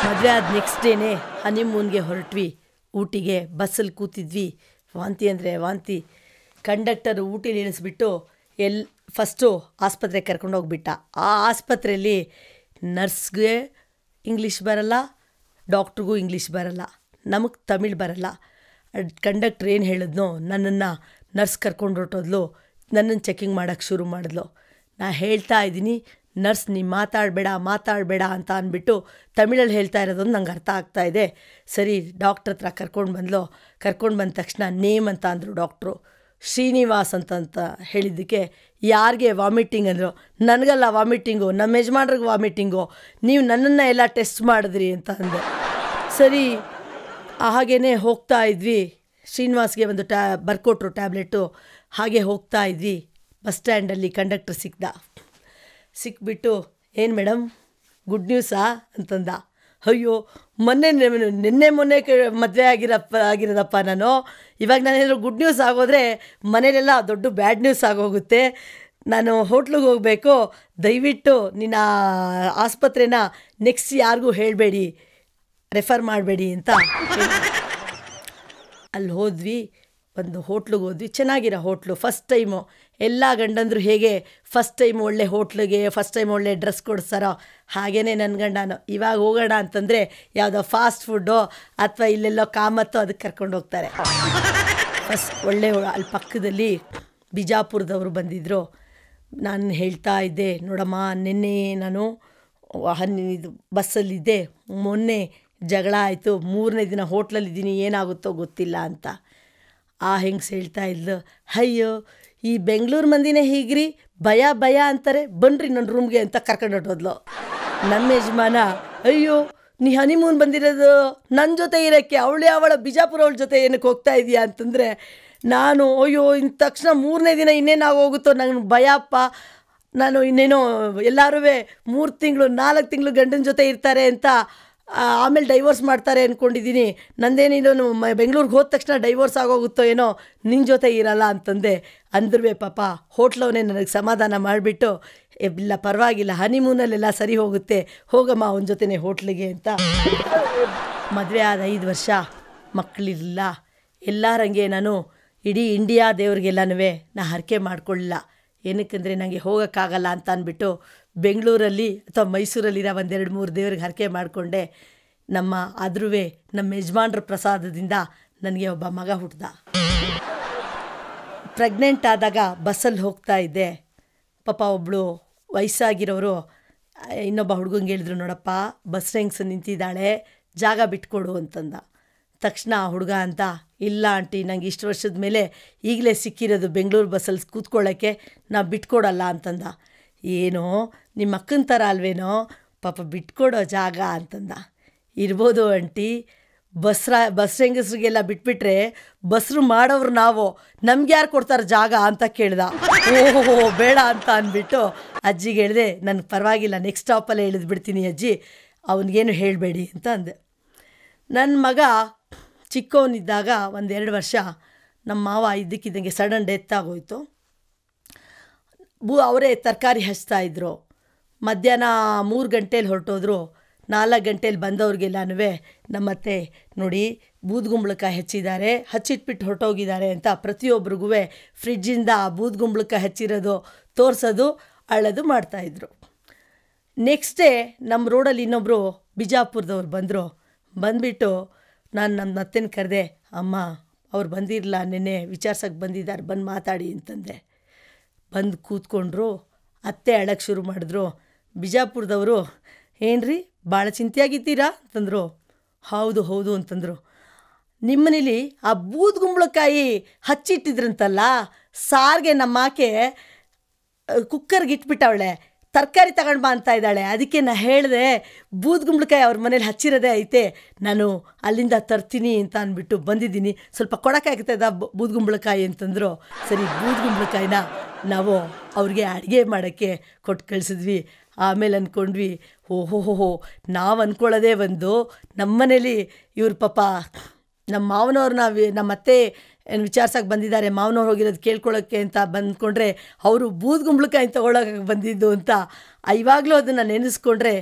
ಮದುವೆ ಆದ ನೆಕ್ಸ್ಟ್ ಡೇನೇ ಹನಿಮೂನ್ಗೆ ಹೊರಟ್ವಿ. ಊಟಿಗೆ ಬಸ್ಸಲ್ಲಿ ಕೂತಿದ್ವಿ. ವಾಂತಿ ಅಂದರೆ ವಾಂತಿ. ಕಂಡಕ್ಟರ್ ಊಟಿಲಿ ಇಳಿಸ್ಬಿಟ್ಟು ಫಸ್ಟು ಆಸ್ಪತ್ರೆಗೆ ಕರ್ಕೊಂಡೋಗ್ಬಿಟ್ಟ. ಆ ಆಸ್ಪತ್ರೆಯಲ್ಲಿ ನರ್ಸ್ಗೆ ಇಂಗ್ಲೀಷ್ ಬರಲ್ಲ, ಡಾಕ್ಟ್ರಿಗೂ ಇಂಗ್ಲೀಷ್ ಬರಲ್ಲ, ನಮಗೆ ತಮಿಳ್ ಬರಲ್ಲ. ಕಂಡಕ್ಟ್ರ್ ಏನು ಹೇಳಿದ್ನೋ ನನ್ನನ್ನು ನರ್ಸ್ ಕರ್ಕೊಂಡು ಹೊರಟೋದ್ಲು. ನನ್ನನ್ನು ಚೆಕಿಂಗ್ ಮಾಡೋಕ್ಕೆ ಶುರು ಮಾಡಿದ್ಲು. ನಾ ಹೇಳ್ತಾ ಇದ್ದೀನಿ, ನರ್ಸ್ ನೀ ಮಾತಾಡಬೇಡ ಅಂತ ಅಂದ್ಬಿಟ್ಟು ತಮಿಳಲ್ಲಿ ಹೇಳ್ತಾ ಇರೋದೊಂದು ನಂಗೆ ಅರ್ಥ ಆಗ್ತಾಯಿದೆ. ಸರಿ ಡಾಕ್ಟ್ರ್ ಹತ್ರ ಕರ್ಕೊಂಡು ಬಂದ ತಕ್ಷಣ ನೇಮ್ ಅಂತ ಅಂದರು ಡಾಕ್ಟ್ರು. ಶ್ರೀನಿವಾಸ್ ಅಂತ ಹೇಳಿದ್ದಕ್ಕೆ ಯಾರಿಗೆ ವಾಮಿಟಿಂಗ್ ಅಂದರು. ನನಗಲ್ಲ ವಾಮಿಟಿಂಗು, ನಮ್ಮ ಯಜಮಾನ್ರಿಗೆ ವಾಮಿಟಿಂಗು, ನೀವು ನನ್ನನ್ನು ಎಲ್ಲ ಟೆಸ್ಟ್ ಮಾಡಿದ್ರಿ ಅಂತ ಅಂದೆ. ಸರಿ ಹಾಗೇ ಹೋಗ್ತಾ ಇದ್ವಿ. ಶ್ರೀನಿವಾಸ್ಗೆ ಒಂದು ಬರ್ಕೊಟ್ರು ಟ್ಯಾಬ್ಲೆಟು. ಹಾಗೆ ಹೋಗ್ತಾ ಇದ್ವಿ. ಬಸ್ ಸ್ಟ್ಯಾಂಡಲ್ಲಿ ಕಂಡಕ್ಟ್ರ್ ಸಿಕ್ಬಿಟ್ಟು ಏನು ಮೇಡಮ್ ಗುಡ್ ನ್ಯೂಸಾ ಅಂತಂದ. ಅಯ್ಯೋ ನಿನ್ನೆ ಮೊನ್ನೆ ಮದುವೆ ಆಗಿರೋದಪ್ಪ ನಾನು. ಇವಾಗ ನಾನೇನಾದ್ರು ಗುಡ್ ನ್ಯೂಸ್ ಆಗೋದ್ರೆ ಮನೇಲೆಲ್ಲ ದೊಡ್ಡ ಬ್ಯಾಡ್ ನ್ಯೂಸ್ ಆಗೋಗುತ್ತೆ. ನಾನು ಹೋಟ್ಲಿಗೆ ಹೋಗಬೇಕು, ದಯವಿಟ್ಟು ನಿನ್ನ ಆಸ್ಪತ್ರೆನ ನೆಕ್ಸ್ಟ್ ಯಾರಿಗೂ ಹೇಳಬೇಡಿ, ರೆಫರ್ ಮಾಡಬೇಡಿ ಅಂತ. ಅಲ್ಲಿ ಹೋದ್ವಿ, ಒಂದು ಹೋಟ್ಲಿಗೆ ಹೋದ್ವಿ. ಚೆನ್ನಾಗಿರೋ ಹೋಟ್ಲು. ಫಸ್ಟ್ ಟೈಮು ಎಲ್ಲ ಗಂಡಂದರು ಹೇಗೆ ಫಸ್ಟ್ ಟೈಮ್ ಒಳ್ಳೆ ಹೋಟ್ಲಿಗೆ ಫಸ್ಟ್ ಟೈಮ್ ಒಳ್ಳೆ ಡ್ರೆಸ್ ಕೊಡಿಸ್ತಾರೋ ಹಾಗೇ ನನ್ನ ಗಂಡನೂ ಇವಾಗ ಹೋಗೋಣ ಅಂತಂದರೆ ಯಾವುದೋ ಫಾಸ್ಟ್ ಫುಡ್ಡೋ ಅಥವಾ ಇಲ್ಲೆಲ್ಲೋ ಕಾಮತ್ತೋ ಅದಕ್ಕೆ ಕರ್ಕೊಂಡು ಹೋಗ್ತಾರೆ. ಫಸ್ಟ್ ಒಳ್ಳೆ ಅಲ್ಲಿ ಪಕ್ಕದಲ್ಲಿ ಬಿಜಾಪುರದವರು ಬಂದಿದ್ದರು. ನಾನು ಹೇಳ್ತಾ ಇದ್ದೆ, ನೋಡಮ್ಮ ನಿನ್ನೆ ನಾನು ಇದು ಬಸ್ಸಲ್ಲಿದ್ದೆ, ಮೊನ್ನೆ ಜಗಳ ಆಯಿತು, 3ನೇ ದಿನ ಹೋಟ್ಲಲ್ಲಿದ್ದೀನಿ, ಏನಾಗುತ್ತೋ ಗೊತ್ತಿಲ್ಲ ಅಂತ. ಆ ಹೆಂಗ್ಸ್ ಹೇಳ್ತಾ ಇದ್ಲು, ಅಯ್ಯೋ ಈ ಬೆಂಗಳೂರು ಮಂದಿನೇ ಹೀಗ್ರಿ, ಭಯ ಅಂತಾರೆ, ಬನ್ನಿರಿ ನನ್ನ ರೂಮ್ಗೆ ಅಂತ ಕರ್ಕೊಂಡು ಹೊಟ್ಟೋದ್ಲು. ನಮ್ಮ ಯಜಮಾನ, ಅಯ್ಯೋ ನೀ ಹನಿಮೂನ್ ಬಂದಿರೋದು ನನ್ನ ಜೊತೆ ಇರೋಕ್ಕೆ, ಅವಳ ಬಿಜಾಪುರ ಅವಳ ಜೊತೆ ಏನಕ್ಕೆ ಹೋಗ್ತಾ ಇದೆಯಾ ಅಂತಂದರೆ, ನಾನು ಅಯ್ಯೋ ಇನ್ನು ತಕ್ಷಣ 3ನೇ ದಿನ ಇನ್ನೇನಾಗೋಗುತ್ತೋ ನನಗೆ ಭಯಪ್ಪ, ನಾನು ಇನ್ನೇನೋ ಎಲ್ಲರೂ 3 ತಿಂಗಳು 4 ತಿಂಗಳು ಗಂಡನ ಜೊತೆ ಇರ್ತಾರೆ ಅಂತ ಆಮೇಲೆ ಡೈವೋರ್ಸ್ ಮಾಡ್ತಾರೆ ಅಂದ್ಕೊಂಡಿದ್ದೀನಿ, ನಂದೇನೇನೋ ಬೆಂಗಳೂರಿಗೆ ಹೋದ ತಕ್ಷಣ ಡೈವೋರ್ಸ್ ಆಗೋಗುತ್ತೋ ಏನೋ, ನಿನ್ನ ಜೊತೆ ಇರಲ್ಲ ಅಂತಂದೆ. ಅಂದ್ರೂ ಪಾಪ ಹೋಟ್ಲವನೇ ನನಗೆ ಸಮಾಧಾನ ಮಾಡಿಬಿಟ್ಟು, ಇಲ್ಲ ಪರವಾಗಿಲ್ಲ ಹನಿಮೂನಲ್ಲೆಲ್ಲ ಸರಿ ಹೋಗುತ್ತೆ, ಹೋಗಮ್ಮ ಅವನ ಜೊತೆನೇ ಹೋಟ್ಲಿಗೆ ಅಂತ. ಮದುವೆ ಆದ 5 ವರ್ಷ ಮಕ್ಕಳಿರಲಿಲ್ಲ. ಎಲ್ಲರಂಗೆ ನಾನು ಇಡೀ ಇಂಡಿಯಾ ದೇವ್ರಿಗೆಲ್ಲನೂ ನಾ ಹರಕೆ ಮಾಡ್ಕೊಳ್ಳಿಲ್ಲ. ಏನಕ್ಕೆಂದರೆ ನನಗೆ ಹೋಗೋಕ್ಕಾಗಲ್ಲ ಅಂತ ಅಂದ್ಬಿಟ್ಟು ಬೆಂಗಳೂರಲ್ಲಿ ಅಥವಾ ಮೈಸೂರಲ್ಲಿರೋ 1-2-3 ದೇವ್ರಿಗೆ ಹರಕೆ ಮಾಡಿಕೊಂಡೆ. ಆದ್ರೂ ನಮ್ಮ ಯಜಮಾನ್ರ ಪ್ರಸಾದದಿಂದ ನನಗೆ ಒಬ್ಬ ಮಗ ಹುಟ್ಟಿದ. ಪ್ರೆಗ್ನೆಂಟ್ ಆದಾಗ ಬಸ್ಸಲ್ಲಿ ಹೋಗ್ತಾ ಇದ್ದೆ. ಪಾಪ ಒಬ್ಬಳು ವಯಸ್ಸಾಗಿರೋರು ಇನ್ನೊಬ್ಬ ಹುಡುಗಂಗೆ ಹೇಳಿದ್ರು, ನೋಡಪ್ಪ ಬಸ್ ಹೆಂಗ್ಸ್ ನಿಂತಿದ್ದಾಳೆ, ಜಾಗ ಬಿಟ್ಕೊಡು ಅಂತಂದ. ತಕ್ಷಣ ಆ ಹುಡುಗ ಅಂತ, ಇಲ್ಲ ಆಂಟಿ ನನಗೆ ಇಷ್ಟು ವರ್ಷದ ಮೇಲೆ ಈಗಲೇ ಸಿಕ್ಕಿರೋದು ಬೆಂಗಳೂರು ಬಸ್ಸಲ್ಲಿ ಕೂತ್ಕೊಳ್ಳೋಕ್ಕೆ, ನಾ ಬಿಟ್ಕೊಡಲ್ಲ ಅಂತಂದ. ಏನೋ ನಿಮ್ಮ ಅಕ್ಕನ ಥರ ಅಲ್ವೇನೋ, ಪಾಪ ಬಿಟ್ಕೊಡೋ ಜಾಗ ಅಂತಂದ. ಇರ್ಬೋದು ಆಂಟಿ, ಬಸ್ ಹೆಂಗಸ್ರಿಗೆಲ್ಲ ಬಿಟ್ಬಿಟ್ರೆ ಬಸ್ರು ಮಾಡೋರು ನಾವು, ನಮ್ಗೆ ಯಾರು ಕೊಡ್ತಾರೆ ಜಾಗ ಅಂತ ಕೇಳ್ದ. ಓಹೋ ಬೇಡ ಅಂತ ಅಂದ್ಬಿಟ್ಟು ಅಜ್ಜಿಗೆ ಹೇಳಿದೆ, ನನಗೆ ಪರವಾಗಿಲ್ಲ ನೆಕ್ಸ್ಟ್ ಸ್ಟಾಪಲ್ಲೇ ಇಳಿದ್ಬಿಡ್ತೀನಿ ಅಜ್ಜಿ, ಅವನಿಗೇನು ಹೇಳಬೇಡಿ ಅಂತ ಅಂದೆ. ನನ್ನ ಮಗ ಚಿಕ್ಕವನಿದ್ದಾಗ 1-2 ವರ್ಷ ನಮ್ಮ ಮಾವ ಇದ್ದಕ್ಕಿದ್ದಂಗೆ ಸಡನ್ ಡೆತ್ ಆಗೋಯ್ತು. ಅವರೇ ತರಕಾರಿ ಹಚ್ತಾಯಿದ್ರು. ಮಧ್ಯಾಹ್ನ 3 ಗಂಟೇಲಿ ಹೊರಟೋದ್ರು. 4 ಗಂಟೇಲಿ ಬಂದವ್ರಿಗೆಲ್ಲನೂ ನಮ್ಮತ್ತೆ ನೋಡಿ ಬೂದುಗುಂಬಳಕಾಯಿ ಹಚ್ಚಿದ್ದಾರೆ, ಹಚ್ಚಿಟ್ಬಿಟ್ಟು ಹೊರಟೋಗಿದ್ದಾರೆ ಅಂತ ಪ್ರತಿಯೊಬ್ರಿಗೂ ಫ್ರಿಡ್ಜಿಂದ ಬೂದುಗುಂಬಳಕಾಯಿ ಹಚ್ಚಿರೋದು ತೋರಿಸೋದು ಅಳೋದು ಮಾಡ್ತಾಯಿದ್ರು. ನೆಕ್ಸ್ಟ್ ಡೇ ನಮ್ಮ ರೋಡಲ್ಲಿ ಇನ್ನೊಬ್ಬರು ಬಿಜಾಪುರದವ್ರು ಬಂದುಬಿಟ್ಟು ನಾನು ನಮ್ಮ ಅತ್ತೆನ ಕರೆದೆ, ಅಮ್ಮ ಅವ್ರು ಬಂದಿರಲಿಲ್ಲ, ನೆನ್ನೆ ವಿಚಾರ್ಸಕ್ಕೆ ಬಂದಿದ್ದಾರೆ, ಬಂದು ಮಾತಾಡಿ ಅಂತಂದೆ. ಬಂದು ಕೂತ್ಕೊಂಡ್ರು. ಅತ್ತೆ ಅಳಕ್ಕೆ ಶುರು ಮಾಡಿದ್ರು. ಬಿಜಾಪುರದವರು, ಏನ್ರಿ ಭಾಳ ಚಿಂತೆಯಾಗಿದ್ದೀರಾ ಅಂತಂದರು. ಹೌದು ಹೌದು ಅಂತಂದರು. ನಿಮ್ಮನೇಲಿ ಆ ಬೂದುಗುಂಬಳಕಾಯಿ ಹಚ್ಚಿಟ್ಟಿದ್ರಂತಲ್ಲ, ಸಾರಿಗೆ ನಮ್ಮ ಆಕೆ ಕುಕ್ಕರ್ಗೆ ಇಟ್ಬಿಟ್ಟವಳೆ, ತರಕಾರಿ ತಗೊಂಡು ಬಾ ಅಂತ ಇದ್ದಾಳೆ. ಅದಕ್ಕೆ ನಾನು ಹೇಳಿದೆ ಬೂದುಗುಂಬಳಕಾಯಿ ಅವ್ರ ಮನೇಲಿ ಹಚ್ಚಿರೋದೇ ಐತೆ, ನಾನು ಅಲ್ಲಿಂದ ತರ್ತೀನಿ ಅಂತ ಅಂದ್ಬಿಟ್ಟು ಬಂದಿದ್ದೀನಿ, ಸ್ವಲ್ಪ ಕೊಡೋಕ್ಕಾಗ್ತದ ಬೂದುಗುಂಬಳಕಾಯಿ ಅಂತಂದರು. ಸರಿ, ಬೂದುಗುಂಬಳಕಾಯಿನ ನಾವು ಅವ್ರಿಗೆ ಅಡುಗೆ ಮಾಡೋಕ್ಕೆ ಕೊಟ್ಟು ಕಳಿಸಿದ್ವಿ. ಆಮೇಲೆ ಅಂದ್ಕೊಂಡ್ವಿ, ಓಹೋ ನಾವು ಅಂದ್ಕೊಳ್ಳೋದೇ ಒಂದು, ನಮ್ಮ ಮನೇಲಿ ಇವ್ರ ಪಾಪ ನಮ್ಮ ಮಾವನವ್ರನ್ನ ನಮ್ಮ ಅತ್ತೆ ವಿಚಾರ್ಸಕ್ಕೆ ಬಂದಿದ್ದಾರೆ, ಮಾವನವ್ರು ಹೋಗಿರೋದು ಕೇಳ್ಕೊಳ್ಳೋಕ್ಕೆ ಅಂತ ಬಂದ್ಕೊಂಡ್ರೆ ಅವರು ಬೂದುಗುಂಬಳಕಾಯಿ ತೊಗೊಳಕ್ಕೆ ಬಂದಿದ್ದು ಅಂತ ಇವಾಗಲೂ ಅದನ್ನು ನೆನೆಸ್ಕೊಂಡ್ರೆ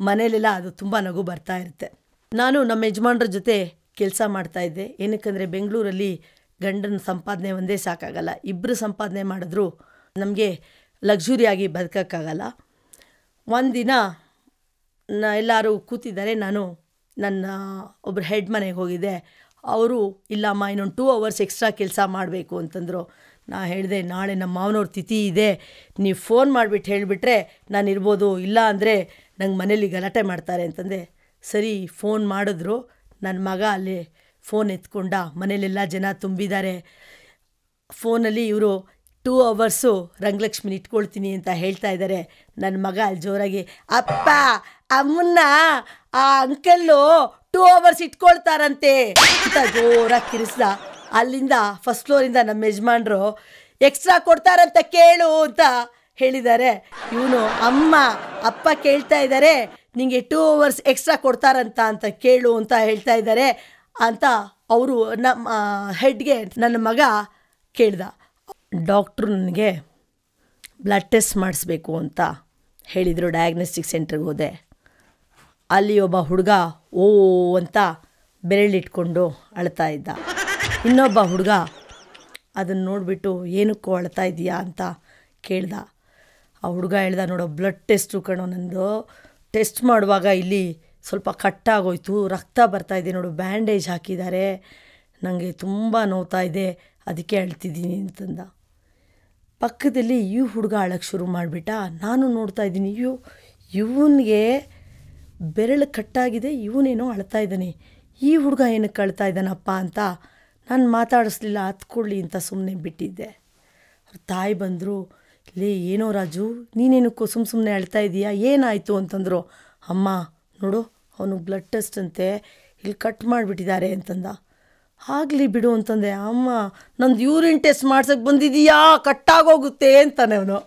ಮನೇಲೆಲ್ಲ ಅದು ತುಂಬ ನಗು ಬರ್ತಾ ಇರುತ್ತೆ. ನಾನು ನಮ್ಮ ಯಜಮಾನ್ರ ಜೊತೆ ಕೆಲಸ ಮಾಡ್ತಾಯಿದ್ದೆ. ಏನಕ್ಕಂದರೆ ಬೆಂಗಳೂರಲ್ಲಿ ಗಂಡನ ಸಂಪಾದನೆ ಒಂದೇ ಸಾಕಾಗಲ್ಲ, ಇಬ್ಬರು ಸಂಪಾದನೆ ಮಾಡಿದ್ರು ನಮಗೆ ಲಕ್ಸುರಿಯಾಗಿ ಬದುಕೋಕ್ಕಾಗಲ್ಲ. ಒಂದಿನ ಎಲ್ಲರೂ ಕೂತಿದ್ದಾರೆ, ನಾನು ನನ್ನ ಒಬ್ಬರು ಹೆಡ್ ಮನೆಗೆ ಹೋಗಿದ್ದೆ. ಅವರು ಇಲ್ಲಮ್ಮ ಇನ್ನೊಂದು 2 hours ಎಕ್ಸ್ಟ್ರಾ ಕೆಲಸ ಮಾಡಬೇಕು ಅಂತಂದರು. ನಾ ಹೇಳಿದೆ, ನಾಳೆ ನಮ್ಮ ಮಾವನವ್ರ ತಿಥಿ ಇದೆ, ನೀವು ಫೋನ್ ಮಾಡಿಬಿಟ್ಟು ಹೇಳಿಬಿಟ್ರೆ ನಾನು ಇರ್ಬೋದು, ಇಲ್ಲ ಅಂದರೆ ನಂಗೆ ಮನೇಲಿ ಗಲಾಟೆ ಮಾಡ್ತಾರೆ ಅಂತಂದೆ. ಸರಿ, ಫೋನ್ ಮಾಡಿದ್ರು. ನನ್ನ ಮಗ ಅಲ್ಲಿ ಫೋನ್ ಎತ್ಕೊಂಡ, ಮನೇಲೆಲ್ಲ ಜನ ತುಂಬಿದ್ದಾರೆ. ಫೋನಲ್ಲಿ ಇವರು 2 hours ರಂಗಲಕ್ಷ್ಮಿನ ಇಟ್ಕೊಳ್ತೀನಿ ಅಂತ ಹೇಳ್ತಾ ಇದ್ದಾರೆ. ನನ್ನ ಮಗ ಅಲ್ಲಿ ಜೋರಾಗಿ, ಅಪ್ಪ ಅಮ್ಮನ್ನ ಆ ಅಂಕಲ್ಲು 2 hours ಇಟ್ಕೊಳ್ತಾರಂತೆ ಅಂತ ಜೋರಾಗಿ ಕಿರಿಸ್ದ. ಅಲ್ಲಿಂದ ಫಸ್ಟ್ ಫ್ಲೋರಿಂದ ನಮ್ಮ ಯಜಮಾನ್ರು ಎಕ್ಸ್ಟ್ರಾ ಕೊಡ್ತಾರಂತ ಕೇಳು ಅಂತ ಹೇಳಿದ್ದಾರೆ. ಇವನು ಅಪ್ಪ ಕೇಳ್ತಾ ಇದ್ದಾರೆ, ನಿಮಗೆ 2 hours ಎಕ್ಸ್ಟ್ರಾ ಕೊಡ್ತಾರಂತ ಅಂತ ಕೇಳು ಅಂತ ಹೇಳ್ತಾ ಇದ್ದಾರೆ ಅಂತ ಅವರು ನಮ್ಮ ಹೆಡ್ಗೆ ನನ್ನ ಮಗ ಕೇಳ್ದ. ಡಾಕ್ಟ್ರು ನನಗೆ ಬ್ಲಡ್ ಟೆಸ್ಟ್ ಮಾಡಿಸ್ಬೇಕು ಅಂತ ಹೇಳಿದರು. ಡಯಾಗ್ನೋಸ್ಟಿಕ್ ಸೆಂಟ್ರಿಗೆ ಹೋದೆ. ಅಲ್ಲಿ ಒಬ್ಬ ಹುಡುಗ ಓ ಅಂತ ಬೆರಳಿಟ್ಕೊಂಡು ಅಳ್ತಾ ಇದ್ದ. ಇನ್ನೊಬ್ಬ ಹುಡುಗ ಅದನ್ನು ನೋಡಿಬಿಟ್ಟು ಏನಕ್ಕೂ ಅಳ್ತಾ ಇದೆಯಾ ಅಂತ ಕೇಳ್ದ. ಆ ಹುಡುಗ ಹೇಳ್ದ, ನೋಡೋ ಬ್ಲಡ್ ಟೆಸ್ಟು ಕಣೋ, ನಂದು ಟೆಸ್ಟ್ ಮಾಡುವಾಗ ಇಲ್ಲಿ ಸ್ವಲ್ಪ ಕಟ್ಟಾಗೋಯ್ತು, ರಕ್ತ ಬರ್ತಾಯಿದೆ ನೋಡು, ಬ್ಯಾಂಡೇಜ್ ಹಾಕಿದ್ದಾರೆ, ನನಗೆ ತುಂಬ ನೋವ್ತಾ ಇದೆ, ಅದಕ್ಕೆ ಅಳ್ತಿದ್ದೀನಿ ಅಂತಂದ. ಪಕ್ಕದಲ್ಲಿ ಈ ಹುಡುಗ ಅಳಕ್ಕೆ ಶುರು ಮಾಡಿಬಿಟ್ಟ. ನಾನು ನೋಡ್ತಾ ಇದ್ದೀನಿ, ಇವನಿಗೆ ಬೆರಳು ಕಟ್ಟಾಗಿದೆ, ಇವನೇನೋ ಅಳ್ತಾ ಇದ್ದಾನೆ, ಈ ಹುಡುಗ ಏನಕ್ಕೆ ಅಳ್ತಾ ಇದ್ದಾನಪ್ಪ ಅಂತ ನಾನು ಮಾತಾಡಿಸ್ಲಿಲ್ಲ, ಹತ್ಕೊಳ್ಳಿ ಅಂತ ಸುಮ್ಮನೆ ಬಿಟ್ಟಿದ್ದೆ. ಅವ್ರ ತಾಯಿ ಬಂದರು, ಲೇ ಏನೋ ರಾಜು, ನೀನೇನಕ್ಕೋ ಸುಮ್ಮನೆ ಅಳ್ತಾ ಇದೀಯಾ, ಏನಾಯಿತು ಅಂತಂದರು. ಅಮ್ಮ ನೋಡು, ಅವನು ಬ್ಲಡ್ ಟೆಸ್ಟ್ ಅಂತೆ, ಇಲ್ಲಿ ಕಟ್ ಮಾಡಿಬಿಟ್ಟಿದ್ದಾರೆ ಅಂತಂದ. ಆಗಲಿ ಬಿಡು ಅಂತಂದೆ. ಅಮ್ಮ ನಂದು ಯೂರಿನ್ ಟೆಸ್ಟ್ ಮಾಡ್ಸೋಕ್ಕೆ ಬಂದಿದ್ದೀಯಾ, ಕಟ್ಟಾಗೋಗುತ್ತೆ ಅಂತಾನೆ ಅವನು.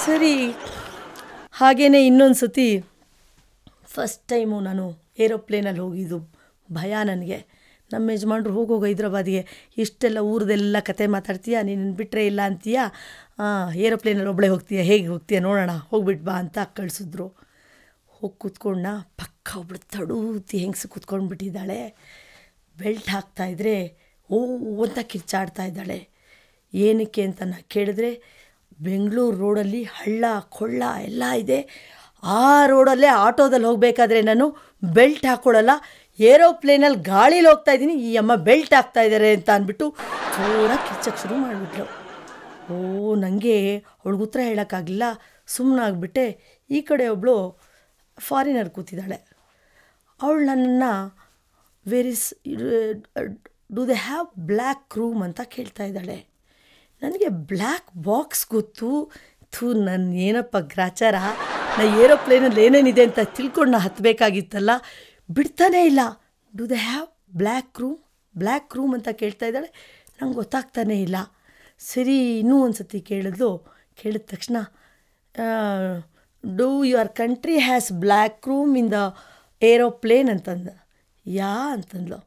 ಸರಿ, ಹಾಗೇ ಇನ್ನೊಂದು ಸತಿ ಫಸ್ಟ್ ಟೈಮು ನಾನು ಏರೋಪ್ಲೇನಲ್ಲಿ ಹೋಗಿದ್ದು, ಭಯ ನನಗೆ. ನಮ್ಮ ಯಜಮಾನ್ರು ಹೋಗೋಗ ಹೈದ್ರಾಬಾದಿಗೆ, ಇಷ್ಟೆಲ್ಲ ಊರದೆಲ್ಲ ಕತೆ ಮಾತಾಡ್ತೀಯಾ, ನೀನು ಬಿಟ್ಟರೆ ಇಲ್ಲ ಅಂತೀಯಾ, ಏರೋಪ್ಲೇನಲ್ಲಿ ಒಬ್ಬಳೇ ಹೋಗ್ತೀಯ, ಹೇಗೆ ಹೋಗ್ತೀಯ ನೋಡೋಣ, ಹೋಗ್ಬಿಟ್ಟು ಬಾ ಅಂತ ಕಳಿಸಿದ್ರು. ಹೋಗಿ ಕೂತ್ಕೊಂಡ. ಪಕ್ಕ ಒಬ್ಳು ತಡೂತಿ ಹೆಂಗಸು ಕೂತ್ಕೊಂಡ್ಬಿಟ್ಟಿದ್ದಾಳೆ. ಬೆಲ್ಟ್ ಹಾಕ್ತಾಯಿದ್ರೆ ಓ ಅಂತ ಕಿರ್ಚಾಡ್ತಾ ಇದ್ದಾಳೆ. ಏನಕ್ಕೆ ಅಂತ ನಾನು ಕೇಳಿದ್ರೆ, ಬೆಂಗಳೂರು ರೋಡಲ್ಲಿ ಹಳ್ಳ ಕೊಳ್ಳ ಎಲ್ಲ ಇದೆ, ಆ ರೋಡಲ್ಲೇ ಆಟೋದಲ್ಲಿ ಹೋಗಬೇಕಾದ್ರೆ ನಾನು ಬೆಲ್ಟ್ ಹಾಕ್ಕೊಳ್ಳಲ್ಲ, ಏರೋಪ್ಲೇನಲ್ಲಿ ಗಾಳೀಲಿ ಹೋಗ್ತಾಯಿದ್ದೀನಿ, ಈ ಅಮ್ಮ ಬೆಲ್ಟ್ ಹಾಕ್ತಾಯಿದ್ದಾರೆ ಅಂತ ಅಂದ್ಬಿಟ್ಟು ಜೋರಾಗಿ ಕಿರ್ಚಕ್ಕೆ ಶುರು ಮಾಡಿಬಿಟ್ಲು. ನನಗೆ ಅವಳಿಗೆ ಉತ್ತರ ಹೇಳೋಕ್ಕಾಗಲಿಲ್ಲ, ಸುಮ್ಮನಾಗ್ಬಿಟ್ಟೆ. ಈ ಕಡೆ ಒಬ್ಬಳು ಫಾರಿನರ್ ಕೂತಿದ್ದಾಳೆ. ಅವಳು ನನ್ನನ್ನು do they have black room ಅಂತ ಕೇಳ್ತಾ ಇದ್ದಾಳೆ. ನನಗೆ ಬ್ಲ್ಯಾಕ್ ಬಾಕ್ಸ್ ಗೊತ್ತು, ನನ್ನ ಏನಪ್ಪ ಗ್ರಾಚಾರ, ನಾ ಏರೋಪ್ಲೇನಲ್ಲಿ ಏನೇನಿದೆ ಅಂತ ತಿಳ್ಕೊಂಡು ನಾ ಹತ್ತಬೇಕಾಗಿತ್ತಲ್ಲ, ಬಿಡ್ತಾನೇ ಇಲ್ಲ. Do they have black room ಅಂತ ಕೇಳ್ತಾ ಇದ್ದಾಳೆ. ನಂಗೆ ಗೊತ್ತಾಗ್ತಾನೇ ಇಲ್ಲ. ಸರಿ, ಇನ್ನೂ ಒಂದು ಸತಿ ಕೇಳಿದ ತಕ್ಷಣ, do your country has black room in the aeroplane ಅಂತಂದ. ಅಂತಂದ್ಲು.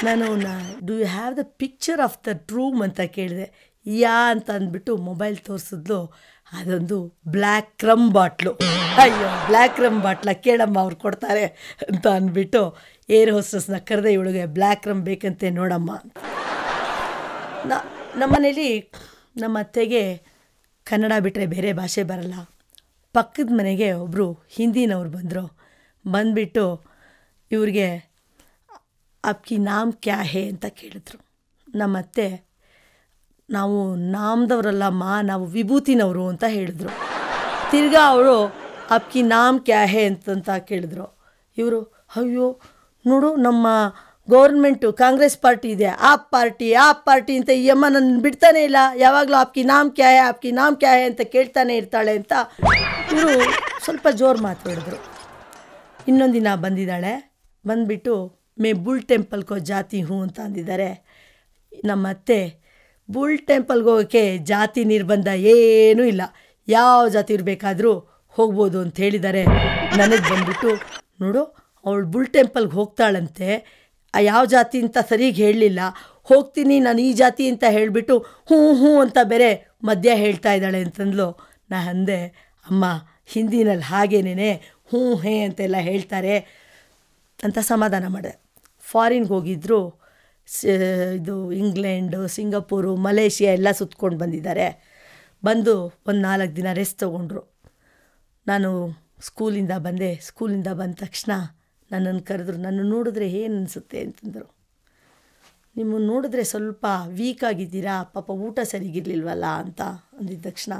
ನಾನು do you have the picture of the room ಅಂತ ಕೇಳಿದೆ. ಯಾ ಅಂತ ಅಂದ್ಬಿಟ್ಟು ಮೊಬೈಲ್ ತೋರಿಸಿದ್ಲು. ಅದೊಂದು ಬ್ಲ್ಯಾಕ್ ರಮ್ ಬಾಟ್ಲು. ಅಯ್ಯೋ, ಬ್ಲ್ಯಾಕ್ ರಮ್ ಬಾಟ್ಲ ಕೇಳಮ್ಮ, ಅವ್ರು ಕೊಡ್ತಾರೆ ಅಂತ ಅಂದ್ಬಿಟ್ಟು ಏರ್ ಹೋಸ್ಟಸ್ನ ಕರೆದೆ, ಇವಳಿಗೆ ಬ್ಲ್ಯಾಕ್ ರಮ್ ಬೇಕಂತೆ ನೋಡಮ್ಮ ಅಂತ. ನಮ್ಮನೇಲಿ ನಮ್ಮ ಅತ್ತೆಗೆ ಕನ್ನಡ ಬಿಟ್ಟರೆ ಬೇರೆ ಭಾಷೆ ಬರಲ್ಲ. ಪಕ್ಕದ ಮನೆಗೆ ಒಬ್ಬರು ಹಿಂದಿನವ್ರು ಬಂದುಬಿಟ್ಟು ಇವ್ರಿಗೆ ಅಪ್ಕಿ ನಾಮ್ ಕ್ಯಾ ಹೇ ಅಂತ ಕೇಳಿದ್ರು. ನಮ್ಮತ್ತೆ, ನಾವು ನಾಮದವರಲ್ಲಮ್ಮ, ನಾವು ವಿಭೂತಿನವರು ಅಂತ ಹೇಳಿದ್ರು. ತಿರ್ಗಾ ಅವರು ಅಪ್ಕಿ ನಾಮ್ ಕ್ಯಾ ಹೇ ಅಂತಂತ ಕೇಳಿದ್ರು. ಇವರು, ಅಯ್ಯೋ ನೋಡು, ನಮ್ಮ ಗೌರ್ಮೆಂಟು ಕಾಂಗ್ರೆಸ್ ಪಾರ್ಟಿ ಇದೆ, ಆ ಪಾರ್ಟಿ ಅಂತ ಈ ಅಮ್ಮ ನನ್ನ ಬಿಡ್ತಾನೆ ಇಲ್ಲ, ಯಾವಾಗಲೂ ಆಪ್ಕಿ ನಾಮ್ ಕ್ಯಾ ಹೇ ಅಂತ ಕೇಳ್ತಾನೆ ಇರ್ತಾಳೆ ಅಂತ ಇವರು ಸ್ವಲ್ಪ ಜೋರು ಮಾತಾಡಿದ್ರು. ಇನ್ನೊಂದು ದಿನ ಬಂದಿದ್ದಾಳೆ. ಬಂದುಬಿಟ್ಟು ಬುಲ್ ಟೆಂಪಲ್ಗೋ ಜಾತಿ ಹೂ ಅಂತ ಅಂದಿದ್ದಾರೆ. ನಮ್ಮ ಅತ್ತೆ, ಬುಲ್ ಟೆಂಪಲ್ಗೆ ಹೋಗೋಕ್ಕೆ ಜಾತಿ ನಿರ್ಬಂಧ ಏನೂ ಇಲ್ಲ, ಯಾವ ಜಾತಿ ಇರಬೇಕಾದ್ರೂ ಹೋಗ್ಬೋದು ಅಂತ ಹೇಳಿದ್ದಾರೆ. ನನಗೆ ಬಂದುಬಿಟ್ಟು, ನೋಡು, ಅವಳು ಬುಲ್ ಟೆಂಪಲ್ಗೆ ಹೋಗ್ತಾಳಂತೆ, ಯಾವ ಜಾತಿ ಅಂತ ಸರಿಗೆ ಹೇಳಲಿಲ್ಲ, ಹೋಗ್ತೀನಿ ನಾನು ಈ ಜಾತಿ ಅಂತ ಹೇಳಿಬಿಟ್ಟು ಹ್ಞೂ ಅಂತ ಬೇರೆ ಮಧ್ಯ ಹೇಳ್ತಾ ಇದ್ದಾಳೆ ಅಂತಂದ್ಲು. ನಾ ಅಂದೆ, ಅಮ್ಮ ಹಿಂದಿನಲ್ಲಿ ಹಾಗೇನೇ ಹ್ಞೂ ಹೇ ಅಂತೆಲ್ಲ ಹೇಳ್ತಾರೆ ಅಂತ ಸಮಾಧಾನ ಮಾಡಿದೆ. ಫಾರಿನ್ಗೆ ಹೋಗಿದ್ದರು. ಇದು ಇಂಗ್ಲೆಂಡು, ಸಿಂಗಪೂರು, ಮಲೇಷಿಯಾ ಎಲ್ಲ ಸುತ್ಕೊಂಡು ಬಂದಿದ್ದಾರೆ. ಬಂದು ಒಂದು 4 ದಿನ ರೆಸ್ಟ್ ತೊಗೊಂಡ್ರು. ನಾನು ಸ್ಕೂಲಿಂದ ಬಂದ ತಕ್ಷಣ ನನ್ನನ್ನು ಕರೆದ್ರು. ನನ್ನ ನೋಡಿದ್ರೆ ಏನು ಅನಿಸುತ್ತೆ ಅಂತಂದರು. ನಿಮ್ಮನ್ನು ನೋಡಿದ್ರೆ ಸ್ವಲ್ಪ ವೀಕ್ ಆಗಿದ್ದೀರಾ, ಪಾಪ ಊಟ ಸರಿಗಿರಲಿಲ್ವಲ್ಲ ಅಂತ ಅಂದಿದ್ದ ತಕ್ಷಣ,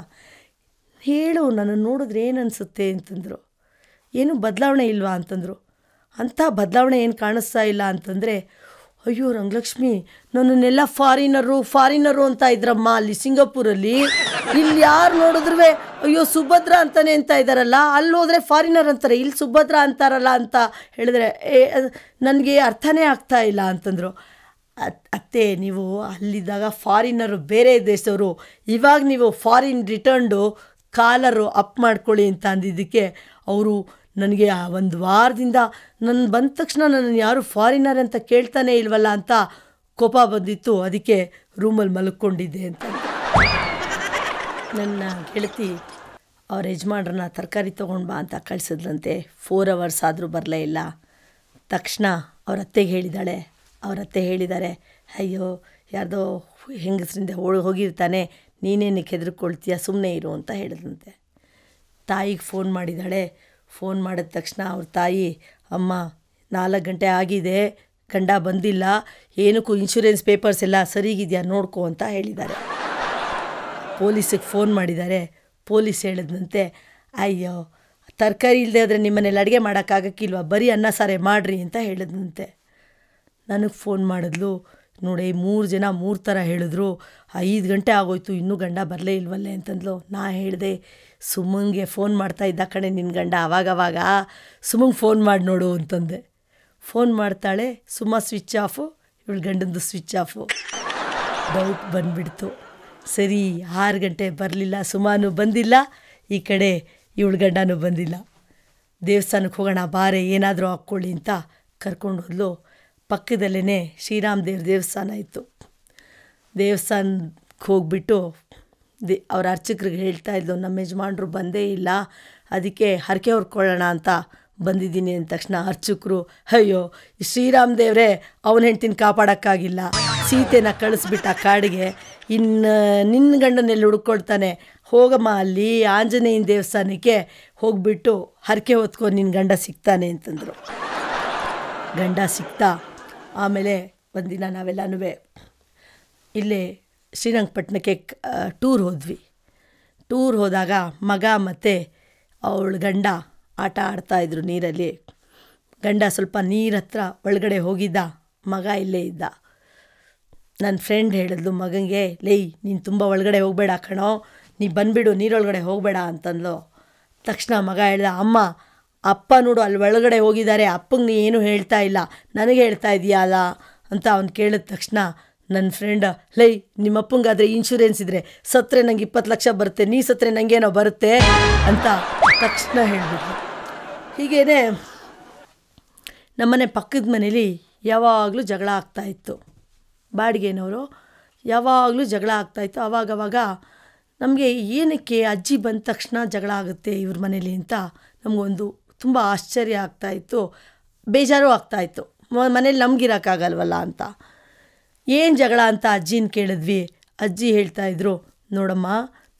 ಹೇಳು ನನ್ನನ್ನು ನೋಡಿದ್ರೆ ಏನು ಅನಿಸುತ್ತೆ ಅಂತಂದರು. ಏನು ಬದಲಾವಣೆ ಇಲ್ವಾ ಅಂತಂದರು. ಅಂಥ ಬದಲಾವಣೆ ಏನು ಕಾಣಿಸ್ತಾ ಇಲ್ಲ ಅಂತಂದರೆ, ಅಯ್ಯೋ ರಂಗಲಕ್ಷ್ಮಿ, ನನ್ನನ್ನೆಲ್ಲ ಫಾರಿನರು ಅಂತ ಇದ್ರಮ್ಮ ಅಲ್ಲಿ ಸಿಂಗಪೂರಲ್ಲಿ. ಇಲ್ಲಿ ಯಾರು ನೋಡಿದ್ರೂ ಅಯ್ಯೋ ಸುಭದ್ರ ಅಂತಲೇ ಅಂತ ಇದ್ದಾರಲ್ಲ, ಅಲ್ಲಿ ಹೋದರೆ ಫಾರಿನರ್ ಅಂತಾರೆ, ಇಲ್ಲಿ ಸುಭದ್ರ ಅಂತಾರಲ್ಲ ಅಂತ ಹೇಳಿದ್ರೆ ನನಗೆ ಅರ್ಥನೇ ಆಗ್ತಾ ಇಲ್ಲ ಅಂತಂದರು. ಅತ್ತೆ, ನೀವು ಅಲ್ಲಿದ್ದಾಗ ಫಾರಿನರು ಬೇರೆ ದೇಶದವರು, ಇವಾಗ ನೀವು ಫಾರಿನ್ ರಿಟರ್ನ್ಡು ಕಾಲರು ಅಪ್ ಮಾಡ್ಕೊಳ್ಳಿ ಅಂತ ಅಂದಿದ್ದಕ್ಕೆ ಅವರು ನನಗೆ ಒಂದು ವಾರದಿಂದ ನಾನು ಬಂದ ತಕ್ಷಣ ನನ್ನನ್ನು ಯಾರು ಫಾರಿನರ್ ಅಂತ ಕೇಳ್ತಾನೆ ಇಲ್ವಲ್ಲ ಅಂತ ಕೋಪ ಬಂದಿತ್ತು. ಅದಕ್ಕೆ ರೂಮಲ್ಲಿ ಮಲ್ಕೊಂಡಿದ್ದೆ ಅಂತ. ನನ್ನ ಗೆಳತಿ ಅವ್ರ ಯಜಮಾನ್ರನ್ನ ತರಕಾರಿ ತೊಗೊಂಡು ಬಾ ಅಂತ ಕಳಿಸಿದ್ಲಂತೆ. 4 hours ಆದರೂ ಬರಲೇ ಇಲ್ಲ. ತಕ್ಷಣ ಅವ್ರ ಅತ್ತೆಗೆ ಹೇಳಿದ್ದಾಳೆ. ಅವ್ರ ಅತ್ತೆ ಹೇಳಿದ್ದಾರೆ, ಅಯ್ಯೋ ಯಾರ್ದೋ ಹೆಂಗಸರಿಂದ ಹೋಗಿರ್ತಾನೆ, ನೀನೇನಕ್ಕೆ ಹೆದರ್ಕೊಳ್ತೀಯ, ಸುಮ್ಮನೆ ಇರು ಅಂತ ಹೇಳಿದಂತೆ. ತಾಯಿಗೆ ಫೋನ್ ಮಾಡಿದ್ದಾಳೆ. ಫೋನ್ ಮಾಡಿದ ತಕ್ಷಣ ಅವ್ರ ತಾಯಿ, ಅಮ್ಮ 4 ಗಂಟೆ ಆಗಿದೆ, ಗಂಡ ಬಂದಿಲ್ಲ, ಏನಕ್ಕೂ ಇನ್ಶೂರೆನ್ಸ್ ಪೇಪರ್ಸ್ ಎಲ್ಲ ಸರಿಗಿದೆಯಾ ನೋಡ್ಕೊ ಅಂತ ಹೇಳಿದ್ದಾರೆ. ಪೊಲೀಸಿಗೆ ಫೋನ್ ಮಾಡಿದ್ದಾರೆ. ಪೊಲೀಸ್ ಹೇಳಿದಂತೆ, ಅಯ್ಯೋ ತರಕಾರಿ ಇಲ್ಲದೆ ಆದರೆ ನಿಮ್ಮನೇಲಿ ಅಡುಗೆ ಮಾಡೋಕ್ಕಾಗಕ್ಕಿಲ್ವ, ಬರೀ ಅನ್ನ ಸಾರೇ ಮಾಡಿರಿ ಅಂತ ಹೇಳಿದಂತೆ. ನನಗೆ ಫೋನ್ ಮಾಡಿದ್ಲು. ನೋಡಿ 3 ಜನ 3 ಥರ ಹೇಳಿದ್ರು. 5 ಗಂಟೆ ಆಗೋಯ್ತು, ಇನ್ನೂ ಗಂಡ ಬರಲೇ ಇಲ್ವಲ್ಲೇ ಅಂತಂದ್ಲು. ನಾ ಹೇಳಿದೆ, ಸುಮಂಗೆ ಫೋನ್ ಮಾಡ್ತಾ ಇದ್ದ ಕಣೆ ನಿನ್ನ ಗಂಡ, ಆವಾಗವಾಗ ಸುಮಂಗೆ ಫೋನ್ ಮಾಡಿ ನೋಡು ಅಂತಂದೆ. ಫೋನ್ ಮಾಡ್ತಾಳೆ, ಸುಮ್ಮ ಸ್ವಿಚ್ ಆಫು, ಇವಳು ಗಂಡಂದು ಸ್ವಿಚ್ ಆಫು. ಡೌಟ್ ಬಂದುಬಿಡ್ತು. ಸರಿ 6 ಗಂಟೆ ಬರಲಿಲ್ಲ, ಸುಮಾನು ಬಂದಿಲ್ಲ, ಈ ಕಡೆ ಇವಳು ಗಂಡನೂ ಬಂದಿಲ್ಲ. ದೇವಸ್ಥಾನಕ್ಕೆ ಹೋಗೋಣ ಬಾರೆ, ಏನಾದರೂ ಹಾಕ್ಕೊಳ್ಳಿ ಅಂತ ಕರ್ಕೊಂಡು ಹೋದ್ಲು. ಪಕ್ಕದಲ್ಲೇ ಶ್ರೀರಾಮ ದೇವಸ್ಥಾನ ಇತ್ತು. ದೇವಸ್ಥಾನಕ್ಕೆ ಹೋಗ್ಬಿಟ್ಟು ಅವ್ರ ಅರ್ಚಕ್ರಿಗೆ ಹೇಳ್ತಾ ಇದ್ಲು, ನಮ್ಮ ಯಜಮಾನ್ರು ಬಂದೇ ಇಲ್ಲ, ಅದಕ್ಕೆ ಹರಕೆ ಹೊರ್ಕೊಳ್ಳೋಣ ಅಂತ ಬಂದಿದ್ದೀನಿ ಅಂದ ತಕ್ಷಣ ಅರ್ಚಕರು, ಅಯ್ಯೋ ಶ್ರೀರಾಮ ದೇವರೇ ಅವನ ಹೆಂಡ್ತಿನ ಕಾಪಾಡೋಕ್ಕಾಗಿಲ್ಲ, ಸೀತೆನ ಕಳಿಸ್ಬಿಟ್ಟ ಕಾಡಿಗೆ, ಇನ್ನು ನಿನ್ನ ಗಂಡನೆಲ್ಲಿ ಹುಡ್ಕೊಳ್ತಾನೆ, ಹೋಗಮ್ಮ ಅಲ್ಲಿ ಆಂಜನೇಯನ ದೇವಸ್ಥಾನಕ್ಕೆ ಹೋಗ್ಬಿಟ್ಟು ಹರಕೆ ಹೊತ್ಕೊಂಡು ನಿನ್ನ ಗಂಡ ಸಿಗ್ತಾನೆ ಅಂತಂದರು. ಗಂಡ ಸಿಗ್ತಾ ಆಮೇಲೆ ಒಂದಿನ ನಾವೆಲ್ಲನೂ ಇಲ್ಲೇ ಶ್ರೀರಂಗಪಟ್ಟಣಕ್ಕೆ ಟೂರ್ ಹೋದ್ವಿ. ಟೂರ್ ಹೋದಾಗ ಮಗ ಮತ್ತು ಅವಳ ಗಂಡ ಆಟ ಆಡ್ತಾಯಿದ್ರು ನೀರಲ್ಲಿ. ಗಂಡ ಸ್ವಲ್ಪ ನೀರ ಹತ್ರ ಒಳಗಡೆ ಹೋಗಿದ್ದ, ಮಗ ಇಲ್ಲೇ ಇದ್ದ. ನನ್ನ ಫ್ರೆಂಡ್ ಹೇಳಿದ್ಲು ಮಗನಿಗೆ, ಲೇಯ್ ನೀನು ತುಂಬ ಒಳಗಡೆ ಹೋಗಬೇಡ ಕಣೋ, ನೀ ಬಂದುಬಿಡು, ನೀರೊಳಗಡೆ ಹೋಗಬೇಡ ಅಂತಂದ್ಲು. ತಕ್ಷಣ ಮಗ ಹೇಳ್ದ, ಅಮ್ಮ ಅಪ್ಪ ನೋಡು ಅಲ್ಲಿ ಒಳಗಡೆ ಹೋಗಿದ್ದಾರೆ, ಅಪ್ಪಂಗೆ ನೀ ಏನೂ ಹೇಳ್ತಾ ಇಲ್ಲ, ನನಗೆ ಹೇಳ್ತಾ ಇದೆಯಲ್ಲ ಅಂತ ಅವ್ನು ಕೇಳಿದ ತಕ್ಷಣ ನನ್ನ ಫ್ರೆಂಡ್, ಲೈ ನಿಮ್ಮಪ್ಪಂಗಾದರೆ ಇನ್ಶೂರೆನ್ಸ್ ಇದ್ದರೆ ಸತ್ತರೆ ನಂಗೆ 20 ಲಕ್ಷ ಬರುತ್ತೆ, ನೀ ಸತ್ತರೆ ನನಗೇನೋ ಬರುತ್ತೆ ಅಂತ ತಕ್ಷಣ ಹೇಳಿಬಿಟ್ರು. ಹೀಗೇ ನಮ್ಮನೆ ಪಕ್ಕದ ಮನೇಲಿ ಯಾವಾಗಲೂ ಜಗಳ ಆಗ್ತಾಯಿತ್ತು. ಬಾಡಿಗೆನವರು ಯಾವಾಗಲೂ ಜಗಳ ಆಗ್ತಾಯಿತ್ತು. ಆವಾಗವಾಗ ನಮಗೆ ಏನಕ್ಕೆ ಅಜ್ಜಿ ಬಂದ ತಕ್ಷಣ ಜಗಳ ಆಗುತ್ತೆ ಇವ್ರ ಮನೇಲಿ ಅಂತ ನಮಗೊಂದು ತುಂಬ ಆಶ್ಚರ್ಯ ಆಗ್ತಾಯಿತ್ತು, ಬೇಜಾರು ಆಗ್ತಾಯಿತ್ತು. ಮನೇಲಿ ನಮಗಿರೋಕ್ಕಾಗಲ್ವಲ್ಲ ಅಂತ. ಏನು ಜಗಳ ಅಂತ ಅಜ್ಜಿನ ಕೇಳಿದ್ವಿ. ಅಜ್ಜಿ ಹೇಳ್ತಾಯಿದ್ರು, ನೋಡಮ್ಮ,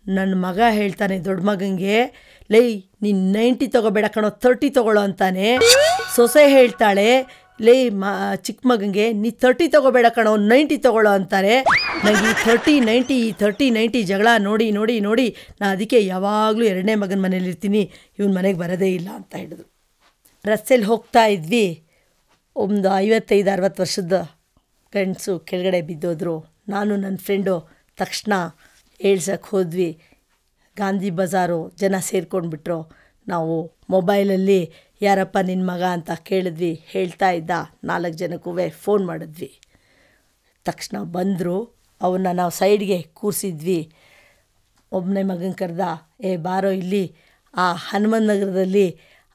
ನನ್ನ ಮಗ ಹೇಳ್ತಾನೆ ದೊಡ್ಡ ಮಗನಿಗೆ, ಲೈ ನೀನು 90 ತೊಗೋಬೇಡ ಕಣೋ, 30 ತೊಗೊಳ್ಳೋ ಅಂತಾನೆ. ಸೊಸೆ ಹೇಳ್ತಾಳೆ, ಲೇ ಚಿಕ್ಕ ಮಗನಿಗೆ ನೀ 30 ತೊಗೋಬೇಡ ಕಣೋ, 90 ತೊಗೊಳ್ಳೋ ಅಂತಾರೆ. ನನಗೆ ಈ 30-90 ಜಗಳ ನೋಡಿ ನೋಡಿ ನೋಡಿ ನಾನು ಅದಕ್ಕೆ ಯಾವಾಗಲೂ 2ನೇ ಮಗನ ಮನೇಲಿರ್ತೀನಿ, ಇವನ ಮನೆಗೆ ಬರೋದೇ ಇಲ್ಲ ಅಂತ ಹೇಳಿದ್ರು. ರಸ್ತೆಯಲ್ಲಿ ಹೋಗ್ತಾ ಇದ್ವಿ. ಒಂದು 55-60 ವರ್ಷದ ಗಂಡಸು ಕೆಳಗಡೆ ಬಿದ್ದೋದ್ರು. ನಾನು ನನ್ನ ಫ್ರೆಂಡು ತಕ್ಷಣ ಏಳ್ಸಕ್ಕೆ ಹೋದ್ವಿ. ಗಾಂಧಿ ಬಜಾರು ಜನ ಸೇರ್ಕೊಂಡ್ಬಿಟ್ರು. ನಾವು ಮೊಬೈಲಲ್ಲಿ ಯಾರಪ್ಪ ನಿನ್ನ ಮಗ ಅಂತ ಕೇಳಿದ್ವಿ. ಹೇಳ್ತಾ ಇದ್ದ. 4 ಜನಕ್ಕೂ ಫೋನ್ ಮಾಡಿದ್ವಿ. ತಕ್ಷಣ ಬಂದರು. ಅವನ್ನ ನಾವು ಸೈಡ್ಗೆ ಕೂರಿಸಿದ್ವಿ. ಒಬ್ಬನೇ ಮಗನ ಕರೆದ, ಬಾರೋ ಇಲ್ಲಿ ಆ ಹನುಮನ್ ನಗರದಲ್ಲಿ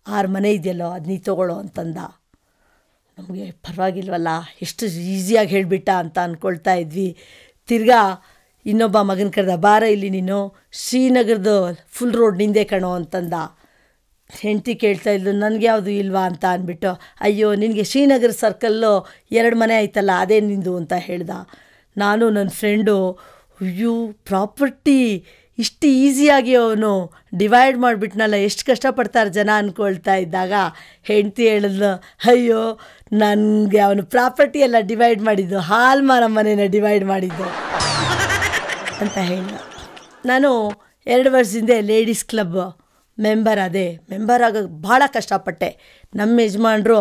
6 ಮನೆ ಇದೆಯಲ್ಲೋ ಅದು ನೀ ತೊಗೊಳ್ಳೋ ಅಂತಂದ. ನಮಗೆ ಪರವಾಗಿಲ್ವಲ್ಲ, ಎಷ್ಟು ಈಸಿಯಾಗಿ ಹೇಳಿಬಿಟ್ಟ ಅಂತ ಅಂದ್ಕೊಳ್ತಾ ಇದ್ವಿ. ತಿರ್ಗಾ ಇನ್ನೊಬ್ಬ ಮಗನ ಕರೆದ, ಬಾರ ಇಲ್ಲಿ ನೀನು ಶ್ರೀನಗರದ ಫುಲ್ ರೋಡ್ ನಿಂದೆ ಕಣೋ ಅಂತಂದ. ಹೆಂಡತಿ ಕೇಳ್ತಾ ಇದ್ಲು, ನನಗೆ ಯಾವುದು ಇಲ್ವಾ ಅಂತ ಅಂದ್ಬಿಟ್ಟು, ಅಯ್ಯೋ ನಿನಗೆ ಶ್ರೀನಗರ ಸರ್ಕಲ್ಲು 2 ಮನೆ ಆಯ್ತಲ್ಲ ಅದೇ ನಿಂದು ಅಂತ ಹೇಳ್ದ. ನಾನು ನನ್ನ ಫ್ರೆಂಡು, ಅಯ್ಯೋ ಪ್ರಾಪರ್ಟಿ ಇಷ್ಟು ಈಸಿಯಾಗಿ ಅವನು ಡಿವೈಡ್ ಮಾಡಿಬಿಟ್ನಲ್ಲ, ಎಷ್ಟು ಕಷ್ಟಪಡ್ತಾರೆ ಜನ ಅಂದ್ಕೊಳ್ತಾ ಇದ್ದಾಗ ಹೆಂಡತಿ ಹೇಳಿದ್ಲು, ಅಯ್ಯೋ ನನಗೆ ಅವನು ಪ್ರಾಪರ್ಟಿ ಎಲ್ಲ ಡಿವೈಡ್ ಮಾಡಿದ್ದು, ಹಾಲು ಮಾರೋ ಮನೇನ ಡಿವೈಡ್ ಮಾಡಿದ್ದು ಅಂತ ಹೇಳಿದ. ನಾನು 2 ವರ್ಷದಿಂದ ಲೇಡೀಸ್ ಕ್ಲಬ್ ಮೆಂಬರ್ ಆಗೋಕ್ಕೆ ಭಾಳ ಕಷ್ಟಪಟ್ಟೆ. ನಮ್ಮ ಯಜಮಾನ್ರು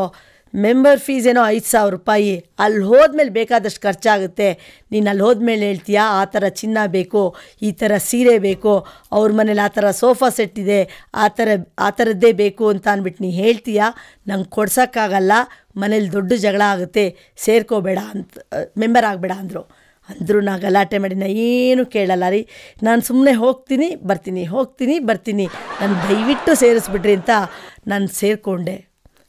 ಮೆಂಬರ್ ಫೀಸ್ ಏನೋ 5,000 ರೂಪಾಯಿ, ಅಲ್ಲಿ ಹೋದ್ಮೇಲೆ ಬೇಕಾದಷ್ಟು ಖರ್ಚಾಗುತ್ತೆ, ನೀನು ಅಲ್ಲಿ ಹೋದ್ಮೇಲೆ ಹೇಳ್ತೀಯಾ ಆ ಥರ ಚಿನ್ನ ಬೇಕು, ಈ ಥರ ಸೀರೆ ಬೇಕು, ಅವ್ರ ಮನೇಲಿ ಆ ಥರ ಸೋಫಾ ಸೆಟ್ ಇದೆ, ಆ ಥರದ್ದೇ ಬೇಕು ಅಂತ ಅಂದ್ಬಿಟ್ಟು ನೀ ಹೇಳ್ತೀಯಾ, ನಂಗೆ ಕೊಡ್ಸೋಕ್ಕಾಗಲ್ಲ, ಮನೇಲಿ ದೊಡ್ಡ ಜಗಳ ಆಗುತ್ತೆ, ಸೇರ್ಕೋಬೇಡ ಅಂತ, ಮೆಂಬರ್ ಆಗಬೇಡ ಅಂದರು. ನಾ ಗಲಾಟೆ ಮಾಡಿ ನಾ ಏನು ಕೇಳಲ್ಲ ರೀ, ನಾನು ಸುಮ್ಮನೆ ಹೋಗ್ತೀನಿ ಬರ್ತೀನಿ, ನಾನು ದಯವಿಟ್ಟು ಸೇರಿಸ್ಬಿಡ್ರಿ ಅಂತ ನಾನು ಸೇರಿಕೊಂಡೆ.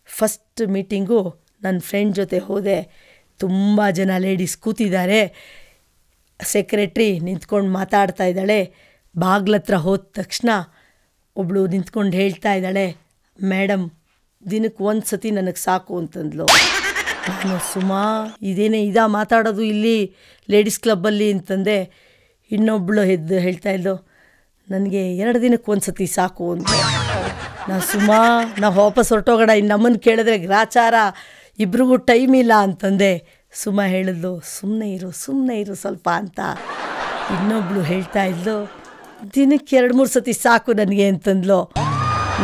ಫಸ್ಟ್ ಮೀಟಿಂಗು ನನ್ನ ಫ್ರೆಂಡ್ ಜೊತೆ ಹೋದೆ. ತುಂಬ ಜನ ಲೇಡೀಸ್ ಕೂತಿದ್ದಾರೆ. ಸೆಕ್ರೆಟ್ರಿ ನಿಂತ್ಕೊಂಡು ಮಾತಾಡ್ತಾ ಇದ್ದಾಳೆ. ಬಾಗ್ಲತ್ರ ಹೋದ ತಕ್ಷಣ ಒಬ್ಬಳು ನಿಂತ್ಕೊಂಡು ಹೇಳ್ತಾ ಇದ್ದಾಳೆ, ಮೇಡಮ್ ದಿನಕ್ಕೆ 1 ಸತಿ ನನಗೆ ಸಾಕು ಅಂತಂದ್ಲು. ನಾನು ಸುಮಾ ಇದೇನೇ ಮಾತಾಡೋದು ಇಲ್ಲಿ ಲೇಡೀಸ್ ಕ್ಲಬ್ಬಲ್ಲಿ ಅಂತಂದೆ. ಇನ್ನೊಬ್ಬಳು ಎದ್ದು ಹೇಳ್ತಾ ಇದ್ಲು, ನನಗೆ 2 ದಿನಕ್ಕೆ 1 ಸತಿ ಸಾಕು ಅಂತ. ನಾವು ವಾಪಸ್ ಹೊರಟೋಗೋಣ, ಇನ್ನು ನಮ್ಮನ್ನು ಕೇಳಿದ್ರೆ ಗ್ರಾಚಾರ, ಇಬ್ರಿಗೂ ಟೈಮ್ ಇಲ್ಲ ಅಂತಂದೆ. ಸುಮಾ ಹೇಳಿದ್ಲು, ಸುಮ್ಮನೆ ಇರು ಸ್ವಲ್ಪ ಅಂತ. ಇನ್ನೊಬ್ಳು ಹೇಳ್ತಾ ಇದ್ಲು, ದಿನಕ್ಕೆ 2-3 ಸತಿ ಸಾಕು ನನಗೆ ಅಂತಂದ್ಲು.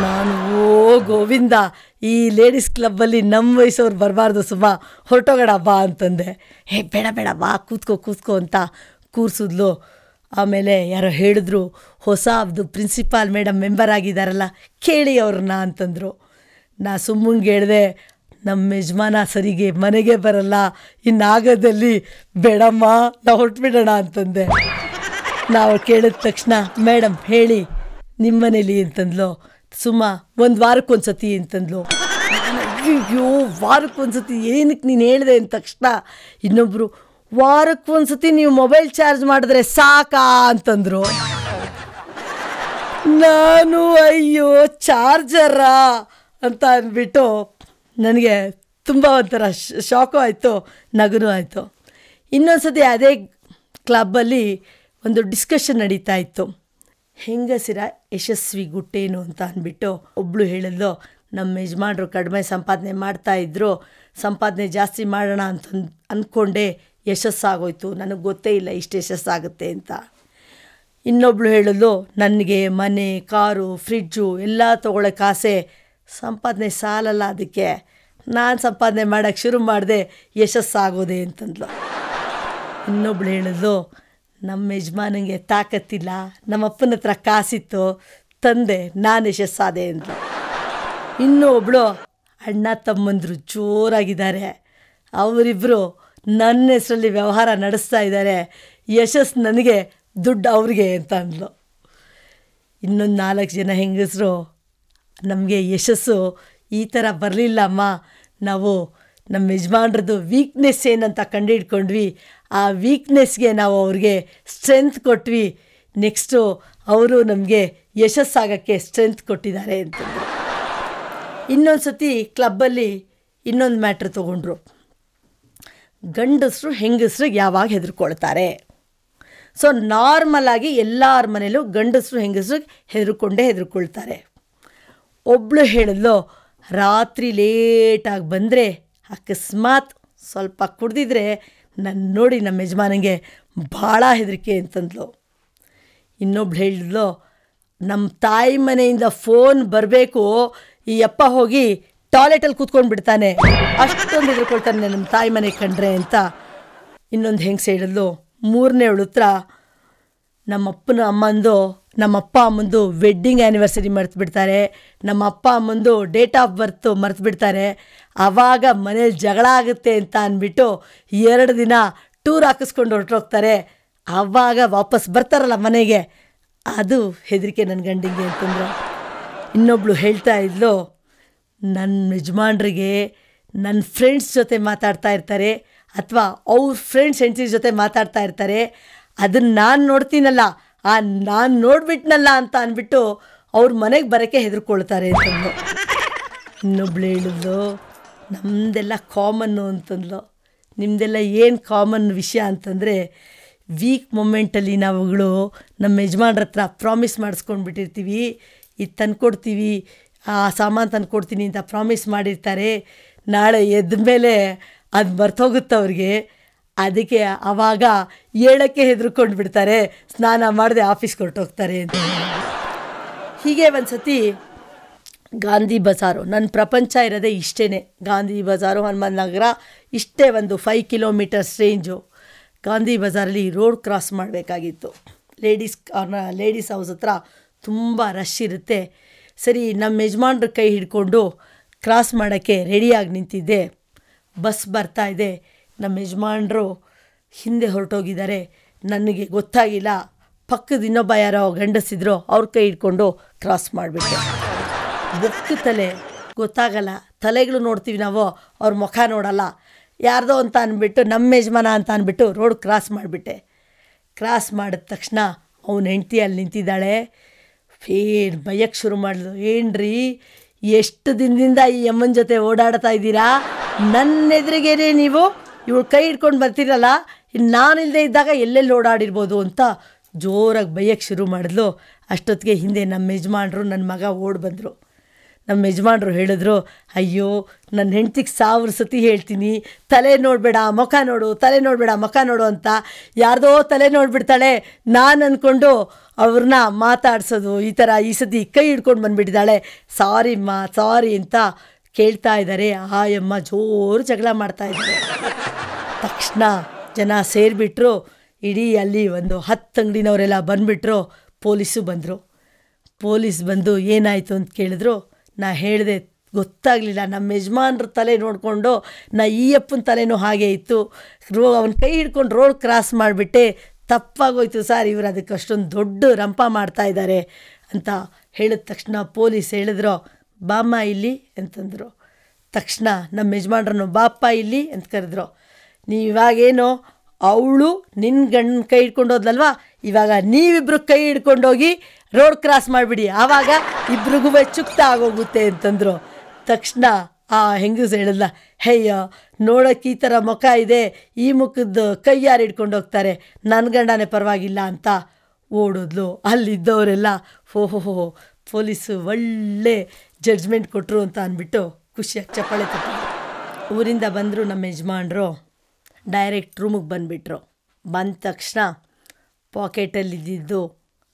ನಾನು ಗೋವಿಂದ, ಈ ಲೇಡೀಸ್ ಕ್ಲಬ್ಬಲ್ಲಿ ನಮ್ಮ ವಯಸ್ಸವ್ರು ಬರಬಾರ್ದು ಸುಮಾ, ಹೊರಟೋಗೋಣ ಬಾ ಅಂತಂದೆ. ಬೇಡ ಬಾ ಕೂತ್ಕೋ ಅಂತ ಕೂರಿಸಿದ್ಲು. ಆಮೇಲೆ ಯಾರೋ ಹೇಳಿದ್ರು, ಹೊಸದು ಪ್ರಿನ್ಸಿಪಾಲ್ ಮೇಡಮ್ ಮೆಂಬರ್ ಆಗಿದ್ದಾರಲ್ಲ, ಕೇಳಿ ಅವ್ರನ್ನ ಅಂತಂದರು. ನಾ ಸುಮ್ಮಂಗೆ ಹೇಳಿದೆ, ನಮ್ಮ ಯಜಮಾನ ಸರಿಗೆ ಮನೆಗೆ ಬರಲ್ಲ, ಇನ್ನಾಗದಲ್ಲಿ ಬೇಡಮ್ಮ ನಾವು ಹೊರಟ್ಬಿಡೋಣ ಅಂತಂದೆ. ನಾವು ಕೇಳಿದ ತಕ್ಷಣ, ಮೇಡಮ್ ಹೇಳಿ ನಿಮ್ಮ ಮನೇಲಿ ಅಂತಂದ್ಲು. ಸುಮ್ಮ 1 ವಾರಕ್ಕೊಂದು ಸತಿ ಅಂತಂದ್ಲು. ಅಯ್ಯೋ ವಾರಕ್ಕೊಂದು ಸತಿ ಏನಕ್ಕೆ ನೀನು ಹೇಳಿದೆ ಅಂದ ತಕ್ಷಣ ಇನ್ನೊಬ್ಬರು, ವಾರಕ್ಕೊಂದು ಸತಿ ನೀವು ಮೊಬೈಲ್ ಚಾರ್ಜ್ ಮಾಡಿದ್ರೆ ಸಾಕಾ ಅಂತಂದರು. ನಾನು ಅಯ್ಯೋ ಚಾರ್ಜರಾ ಅಂತ ಅಂದ್ಬಿಟ್ಟು ನನಗೆ ತುಂಬ ಒಂಥರ ಶಾಕು ಆಯಿತು, ನಗುನೂ ಆಯಿತು. ಇನ್ನೊಂದು ಸತಿ ಅದೇ ಕ್ಲಬ್ಬಲ್ಲಿ ಒಂದು ಡಿಸ್ಕಷನ್ ನಡೀತಾ ಇತ್ತು. ಹೆಂಗಸಿರ ಯಶಸ್ವಿ ಗುಟ್ಟೇನು ಅಂತ ಅಂದ್ಬಿಟ್ಟು ಒಬ್ಬಳು ಹೇಳಿದ್ಲು, ನಮ್ಮ ಯಜಮಾನ್ರು ಕಡಿಮೆ ಸಂಪಾದನೆ ಮಾಡ್ತಾಯಿದ್ರು, ಸಂಪಾದನೆ ಜಾಸ್ತಿ ಮಾಡೋಣ ಅಂತ ಅಂದ್ಕೊಂಡೆ, ಯಶಸ್ಸಾಗೋಯ್ತು, ನನಗೆ ಗೊತ್ತೇ ಇಲ್ಲ ಇಷ್ಟು ಯಶಸ್ಸಾಗುತ್ತೆ ಅಂತ. ಇನ್ನೊಬ್ಳು ಹೇಳಿದ್ಲು, ನನಗೆ ಮನೆ, ಕಾರು, ಫ್ರಿಡ್ಜು ಎಲ್ಲ ತೊಗೊಳಕ್ಕೆ ಆಸೆ, ಸಂಪಾದನೆ ಸಾಲಲ್ಲ, ಅದಕ್ಕೆ ನಾನು ಸಂಪಾದನೆ ಮಾಡೋಕ್ಕೆ ಶುರು ಮಾಡಿದೆ, ಯಶಸ್ಸಾಗೋದೆ ಅಂತಂದ್ಲು. ಇನ್ನೊಬ್ಳು ಹೇಳಿದ್ಲು, ನಮ್ಮ ಯಜಮಾನಿಗೆ ತಾಕತ್ತಿಲ್ಲ, ನಮ್ಮ ಅಪ್ಪನ ಹತ್ರ ಕಾಸಿತ್ತು, ತಂದೆ, ನಾನು ಯಶಸ್ಸಾದೆ ಅಂತ. ಇನ್ನೂ ಒಬ್ಬಳು, ಅಣ್ಣ ತಮ್ಮಂದರು ಜೋರಾಗಿದ್ದಾರೆ, ಅವರಿಬ್ಬರು ನನ್ನ ಹೆಸರಲ್ಲಿ ವ್ಯವಹಾರ ನಡೆಸ್ತಾ ಇದ್ದಾರೆ, ಯಶಸ್ಸು ನನಗೆ, ದುಡ್ಡು ಅವ್ರಿಗೆ ಅಂತ ಅಂದ್ಲು. ಇನ್ನೊಂದು 4 ಜನ ಹೆಂಗಸರು, ನಮಗೆ ಯಶಸ್ಸು ಈ ಥರ ಬರಲಿಲ್ಲಮ್ಮ, ನಾವು ನಮ್ಮ ಯಜಮಾನ್ರದ್ದು ವೀಕ್ನೆಸ್ ಏನಂತ ಕಂಡುಹಿಡ್ಕೊಂಡ್ವಿ, ಆ ವೀಕ್ನೆಸ್ಗೆ ನಾವು ಅವ್ರಿಗೆ ಸ್ಟ್ರೆಂತ್ ಕೊಟ್ವಿ. ನೆಕ್ಸ್ಟು ಅವರು ನಮಗೆ ಯಶಸ್ಸಾಗೋಕ್ಕೆ ಸ್ಟ್ರೆಂತ್ ಕೊಟ್ಟಿದ್ದಾರೆ ಅಂತಂದರು. ಇನ್ನೊಂದು ಸತಿ ಕ್ಲಬ್ಬಲ್ಲಿ ಇನ್ನೊಂದು ಮ್ಯಾಟ್ರ್ ತೊಗೊಂಡ್ರು. ಗಂಡಸರು ಹೆಂಗಸ್ರಿಗೆ ಯಾವಾಗ ಹೆದರ್ಕೊಳ್ತಾರೆ. ಸೊ ನಾರ್ಮಲಾಗಿ ಎಲ್ಲರ ಮನೇಲೂ ಗಂಡಸರು ಹೆಂಗಸ್ರಿಗೆ ಹೆದರ್ಕೊಳ್ತಾರೆ. ಒಬ್ಬಳು ಹೇಳಿದ್ಲು, ರಾತ್ರಿ ಲೇಟಾಗಿ ಬಂದರೆ ಅಕಸ್ಮಾತ್ ಸ್ವಲ್ಪ ಕುಡ್ದಿದ್ರೆ ನನ್ನ ನೋಡಿ ನಮ್ಮ ಯಜಮಾನಂಗೆ ಭಾಳ ಹೆದರಿಕೆ ಅಂತಂದ್ಲು. ಇನ್ನೊಬ್ಳು ಹೇಳಿದ್ಲು, ನಮ್ಮ ತಾಯಿ ಮನೆಯಿಂದ ಫೋನ್ ಬರಬೇಕು, ಈ ಅಪ್ಪ ಹೋಗಿ ಟಾಯ್ಲೆಟಲ್ಲಿ ಕೂತ್ಕೊಂಡು ಬಿಡ್ತಾನೆ, ಅಷ್ಟೊಂದು ಹೆದರ್ಕೊಳ್ತಾನೆ ನಮ್ಮ ತಾಯಿ ಮನೆಗೆ ಕಂಡ್ರೆ ಅಂತ. ಇನ್ನೊಂದು ಹೆಂಗೆ ಹೇಳಿದ್ಲು. ಮೂರನೇ ಉತ್ತರ, ನಮ್ಮ ಅಪ್ಪ ಅಮ್ಮಂದು ವೆಡ್ಡಿಂಗ್ ಆ್ಯನಿವರ್ಸರಿ ಮರೆತು ಬಿಡ್ತಾರೆ, ನಮ್ಮ ಅಪ್ಪ ಅಮ್ಮಂದು ಡೇಟ್ ಆಫ್ ಬರ್ತು ಮರೆತು ಬಿಡ್ತಾರೆ, ಆವಾಗ ಮನೇಲಿ ಜಗಳ ಆಗುತ್ತೆ ಅಂತ ಅಂದ್ಬಿಟ್ಟು 2 ದಿನ ಟೂರ್ ಹಾಕಿಸ್ಕೊಂಡು ಹೊರಟೋಗ್ತಾರೆ, ಆವಾಗ ವಾಪಸ್ ಬರ್ತಾರಲ್ಲ ಮನೆಗೆ, ಅದು ಹೆದರಿಕೆ ನನ್ನ ಗಂಡಿಗೆ ಅಂತಂದ್ರು. ಇನ್ನೊಬ್ಳು ಹೇಳ್ತಾ ಇದ್ಲು, ನನ್ನ ಯಜಮಾನ್ರಿಗೆ ನನ್ನ ಫ್ರೆಂಡ್ಸ್ ಜೊತೆ ಮಾತಾಡ್ತಾ ಇರ್ತಾರೆ ಅಥವಾ ಅವ್ರ ಫ್ರೆಂಡ್ಸ್ ಹೆಂಡತಿ ಜೊತೆ ಮಾತಾಡ್ತಾ ಇರ್ತಾರೆ, ಅದನ್ನು ನಾನು ನೋಡ್ತೀನಲ್ಲ, ನಾನು ನೋಡ್ಬಿಟ್ನಲ್ಲ ಅಂತ ಅಂದ್ಬಿಟ್ಟು ಅವ್ರ ಮನೆಗೆ ಬರೋಕ್ಕೆ ಹೆದರ್ಕೊಳ್ತಾರೆ ಅಂತಂದು. ಇನ್ನೊಬ್ಳು ಹೇಳಿದ್ಲು, ನಮ್ಮದೆಲ್ಲ ಕಾಮನ್ನು ಅಂತಂದ್ಲು. ನಿಮ್ಮದೆಲ್ಲ ಏನು ಕಾಮನ್ ವಿಷಯ ಅಂತಂದರೆ, ವೀಕ್ ಮೊಮೆಂಟಲ್ಲಿ ನಾವುಗಳು ನಮ್ಮ ಯಜಮಾನ್ರ ಹತ್ರ ಪ್ರಾಮಿಸ್ ಮಾಡಿಸ್ಕೊಂಡು ಬಿಟ್ಟಿರ್ತೀವಿ, ಇದು ತಂದುಕೊಡ್ತೀವಿ, ಆ ಸಾಮಾನು ತಂದುಕೊಡ್ತೀನಿ ಅಂತ ಪ್ರಾಮಿಸ್ ಮಾಡಿರ್ತಾರೆ, ನಾಳೆ ಎದ್ದ ಮೇಲೆ ಅದು ಮರ್ತೋಗುತ್ತೆ ಅವ್ರಿಗೆ, ಅದಕ್ಕೆ ಆವಾಗ ಹೇಳೋಕ್ಕೆ ಹೆದರ್ಕೊಂಡು ಬಿಡ್ತಾರೆ, ಸ್ನಾನ ಮಾಡದೆ ಆಫೀಸ್ಗೆ ಹೊರಟೋಗ್ತಾರೆ ಅಂತ. ಹೀಗೆ ಒಂದು ಸತಿ ಗಾಂಧಿ ಬಜಾರು, ನನ್ನ ಪ್ರಪಂಚ ಇರೋದೇ ಇಷ್ಟೇ, ಗಾಂಧಿ ಬಜಾರು, ಹನುಮಾನ್ ನಗರ, ಇಷ್ಟೇ ಒಂದು 5 ಕಿಲೋಮೀಟರ್ಸ್ ರೇಂಜು. ಗಾಂಧಿ ಬಜಾರಲ್ಲಿ ರೋಡ್ ಕ್ರಾಸ್ ಮಾಡಬೇಕಾಗಿತ್ತು. ಲೇಡೀಸ್ ಹೌಸ್ ಹತ್ರ ತುಂಬ ರಶ್ ಇರುತ್ತೆ. ಸರಿ, ನಮ್ಮ ಯಜಮಾನ್ರ ಕೈ ಹಿಡ್ಕೊಂಡು ಕ್ರಾಸ್ ಮಾಡೋಕ್ಕೆ ರೆಡಿಯಾಗಿ ನಿಂತಿದ್ದೆ. ಬಸ್ ಬರ್ತಾ ಇದೆ, ನಮ್ಮ ಯಜಮಾನ್ರು ಹಿಂದೆ ಹೊರಟೋಗಿದ್ದಾರೆ, ನನಗೆ ಗೊತ್ತಾಗಿಲ್ಲ. ಪಕ್ಕದ ಇನ್ನೊಬ್ಬ ಯಾರೋ ಗಂಡಸಿದ್ರು, ಅವ್ರ ಕೈ ಹಿಡ್ಕೊಂಡು ಕ್ರಾಸ್ ಮಾಡಿಬಿಟ್ಟೆ. ಬೊಕ್ಕ ತಲೆ ಗೊತ್ತಾಗಲ್ಲ, ತಲೆಗಳು ನೋಡ್ತೀವಿ ನಾವು, ಅವ್ರ ಮುಖ ನೋಡಲ್ಲ, ಯಾರ್ದೋ ಅಂತ ಅಂದ್ಬಿಟ್ಟು ನಮ್ಮ ಯಜಮಾನ ಅಂತ ಅಂದ್ಬಿಟ್ಟು ರೋಡ್ ಕ್ರಾಸ್ ಮಾಡಿಬಿಟ್ಟೆ. ಕ್ರಾಸ್ ಮಾಡಿದ ತಕ್ಷಣ ಅವನ ಹೆಂಡತಿ ಅಲ್ಲಿ ನಿಂತಿದ್ದಾಳೆ. ಫೇರ್ ಬೈಯಕ್ಕೆ ಶುರು ಮಾಡಿದ್ಲು, ಏನ್ರಿ ಎಷ್ಟು ದಿನದಿಂದ ಈ ಅಮ್ಮನ ಜೊತೆ ಓಡಾಡ್ತಾ ಇದ್ದೀರಾ, ನನ್ನ ಎದುರಿಗೇನೆ ನೀವು ಇವಳು ಕೈ ಹಿಡ್ಕೊಂಡು ಬರ್ತೀರಲ್ಲ, ನಾನಿಲ್ಲದೆ ಇದ್ದಾಗ ಎಲ್ಲೆಲ್ಲಿ ಓಡಾಡಿರ್ಬೋದು ಅಂತ ಜೋರಾಗಿ ಬೈಯಕ್ಕೆ ಶುರು ಮಾಡಿದ್ಲು. ಅಷ್ಟೊತ್ತಿಗೆ ಹಿಂದೆ ನಮ್ಮ ಯಜಮಾನ್ರು ನನ್ನ ಮಗ ಓಡಿ ಬಂದರು. ನಮ್ಮ ಯಜಮಾನ್ರು ಹೇಳಿದ್ರು, ಅಯ್ಯೋ ನನ್ನ ಹೆಂಡ್ತಿಗೆ 1000 ಸತಿ ಹೇಳ್ತೀನಿ, ತಲೆ ನೋಡಬೇಡ ಮುಖ ನೋಡು, ತಲೆ ನೋಡಬೇಡ ಮುಖ ನೋಡು ಅಂತ, ಯಾರ್ದೋ ತಲೆ ನೋಡಿಬಿಡ್ತಾಳೆ ನಾನು ಅಂದ್ಕೊಂಡು ಅವ್ರನ್ನ ಮಾತಾಡ್ಸೋದು, ಈ ಥರ ಈ ಸತಿ ಕೈ ಹಿಡ್ಕೊಂಡು ಬಂದುಬಿಟ್ಟಿದ್ದಾಳೆ, ಸಾರಿ ಅಂತ ಕೇಳ್ತಾ ಇದ್ದಾರೆ. ಆ ಅಮ್ಮ ಜೋರು ಜಗಳ ಮಾಡ್ತಾಯಿದ್ದಾರೆ. ತಕ್ಷಣ ಜನ ಸೇರಿಬಿಟ್ರು, ಇಡೀ ಅಲ್ಲಿ ಒಂದು 10 ಅಂಗಡಿನವರೆಲ್ಲ ಬಂದುಬಿಟ್ರು. ಪೊಲೀಸು ಬಂದರು. ಪೊಲೀಸ್ ಬಂದು ಏನಾಯಿತು ಅಂತ ಕೇಳಿದ್ರು. ನಾ ಹೇಳಿದೆ, ಗೊತ್ತಾಗಲಿಲ್ಲ, ನಮ್ಮ ಯಜಮಾನ್ರ ತಲೆ ನೋಡಿಕೊಂಡು ಈ ಅಪ್ಪನ ತಲೆನೂ ಹಾಗೆ ಇತ್ತು, ಅವನ ಕೈ ಹಿಡ್ಕೊಂಡು ರೋಡ್ ಕ್ರಾಸ್ ಮಾಡಿಬಿಟ್ಟೆ, ತಪ್ಪಾಗೋಯ್ತು ಸರ್, ಇವರು ಅದಕ್ಕೆ ಅಷ್ಟೊಂದು ದೊಡ್ಡ ರಂಪ ಮಾಡ್ತಾಯಿದ್ದಾರೆ ಅಂತ ಹೇಳಿದ ತಕ್ಷಣ ಪೊಲೀಸ್ ಹೇಳಿದ್ರು, ಬಾಮ್ಮ ಇಲ್ಲಿ ಅಂತಂದರು. ತಕ್ಷಣ ನಮ್ಮ ಯಜಮಾನ್ರನ್ನು ಬಾಪ್ಪ ಇಲ್ಲಿ ಅಂತ ಕರೆದ್ರು. ನೀವಾಗೇನೋ ಅವಳು ನಿನ್ನ ಗಂಡನ ಕೈ ಹಿಡ್ಕೊಂಡು ಹೋದ್ಲಲ್ವ, ಇವಾಗ ನೀವಿಬ್ಬರು ಕೈ ಹಿಡ್ಕೊಂಡೋಗಿ ರೋಡ್ ಕ್ರಾಸ್ ಮಾಡಿಬಿಡಿ, ಆವಾಗ ಇಬ್ರಿಗೂ ಚುಕ್ತ ಆಗೋಗುತ್ತೆ ಅಂತಂದರು. ತಕ್ಷಣ ಆ ಹೆಂಗಸು ಹೇಳಿದ್ಲ, ಹೇಯ್ಯ ನೋಡೋಕ್ಕೆ ಈ ಥರ ಮುಖ ಇದೆ, ಈ ಮುಖದ್ದು ಕೈ ಯಾರು ಹಿಡ್ಕೊಂಡು ಹೋಗ್ತಾರೆ, ನನ್ನ ಗಂಡನೇ ಪರವಾಗಿಲ್ಲ ಅಂತ ಓಡಿದ್ಲು. ಅಲ್ಲಿದ್ದವರೆಲ್ಲ ಓಹೋ ಪೊಲೀಸು ಒಳ್ಳೆ ಜಡ್ಜ್ಮೆಂಟ್ ಕೊಟ್ಟರು ಅಂತ ಅಂದ್ಬಿಟ್ಟು ಖುಷಿಯಾಗಿ ಚಪ್ಪಾಳೆ ತಟ್ಟಿದ್ರು. ಊರಿಂದ ಬಂದರು ನಮ್ಮ ಯಜಮಾನ್ರು, ಡೈರೆಕ್ಟ್ ರೂಮಿಗೆ ಬಂದುಬಿಟ್ರು. ಬಂದ ತಕ್ಷಣ ಪಾಕೆಟಲ್ಲಿದ್ದಿದ್ದು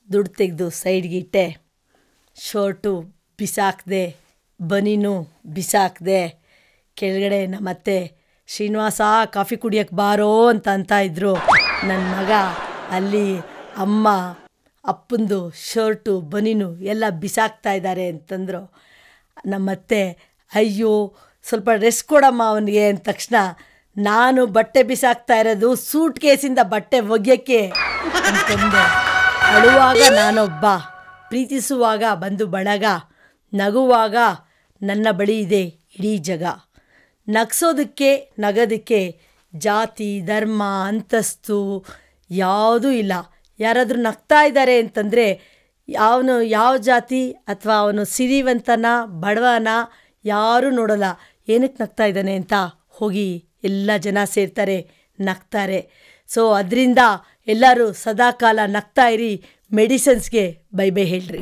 ದುಡ್ಡು ತೆಗೆದು ಸೈಡ್ಗಿಟ್ಟೆ, ಶರ್ಟು ಬಿಸಾಕ್ದೆ, ಬನೀನು ಬಿಸಾಕ್ದೆ. ಕೆಳಗಡೆ ನಮ್ಮತ್ತೆ ಶ್ರೀನಿವಾಸ ಕಾಫಿ ಕುಡಿಯೋಕ್ಕೆ ಬಾರೋ ಅಂತ ಇದ್ರು. ನನ್ನ ಮಗ ಅಲ್ಲಿ ಅಮ್ಮ ಅಪ್ಪಂದು ಶರ್ಟು ಬನೀನು ಎಲ್ಲ ಬಿಸಾಕ್ತಾ ಇದ್ದಾರೆ ಅಂತಂದರು. ನಮ್ಮತ್ತೆ ಅಯ್ಯೋ ಸ್ವಲ್ಪ ರೆಸ್ಟ್ ಕೊಡಮ್ಮ ಅವನಿಗೆ ಅಂದ ತಕ್ಷಣ, ನಾನು ಬಟ್ಟೆ ಬಿಸಾಕ್ತಾ ಇರೋದು ಸೂಟ್ ಕೇಸಿಂದ ಬಟ್ಟೆ ಒಗೆಯೋಕ್ಕೆ ಅಂತಂದೆ. ಅಳುವಾಗ ನಾನೊಬ್ಬ, ಪ್ರೀತಿಸುವಾಗ ಬಂದು ಬಳಗ, ನಗುವಾಗ ನನ್ನ ಬಳಿ ಇದೆ ಇಡೀ ಜಗ, ನಗ್ಸೋದಕ್ಕೆ ನಗೋದಕ್ಕೆ ಜಾತಿ ಧರ್ಮ ಅಂತಸ್ತು ಯಾವುದೂ ಇಲ್ಲ. ಯಾರಾದರೂ ನಗ್ತಾ ಇದ್ದಾರೆ ಅಂತಂದರೆ ಅವನು ಯಾವ ಜಾತಿ ಅಥವಾ ಅವನು ಸಿರಿವಂತನ ಬಡವನ ಯಾರೂ ನೋಡೋಲ್ಲ. ಏನಕ್ಕೆ ನಗ್ತಾ ಇದ್ದಾನೆ ಅಂತ ಹೋಗಿ ಎಲ್ಲ ಜನ ಸೇರ್ತಾರೆ, ನಗ್ತಾರೆ. ಸೊ ಅದರಿಂದ ಎಲ್ಲರೂ ಸದಾಕಾಲ ನಗ್ತಾ ಇರಿ, ಮೆಡಿಸನ್ಸ್ಗೆ ಬೈ ಬೈ ಹೇಳ್ರಿ.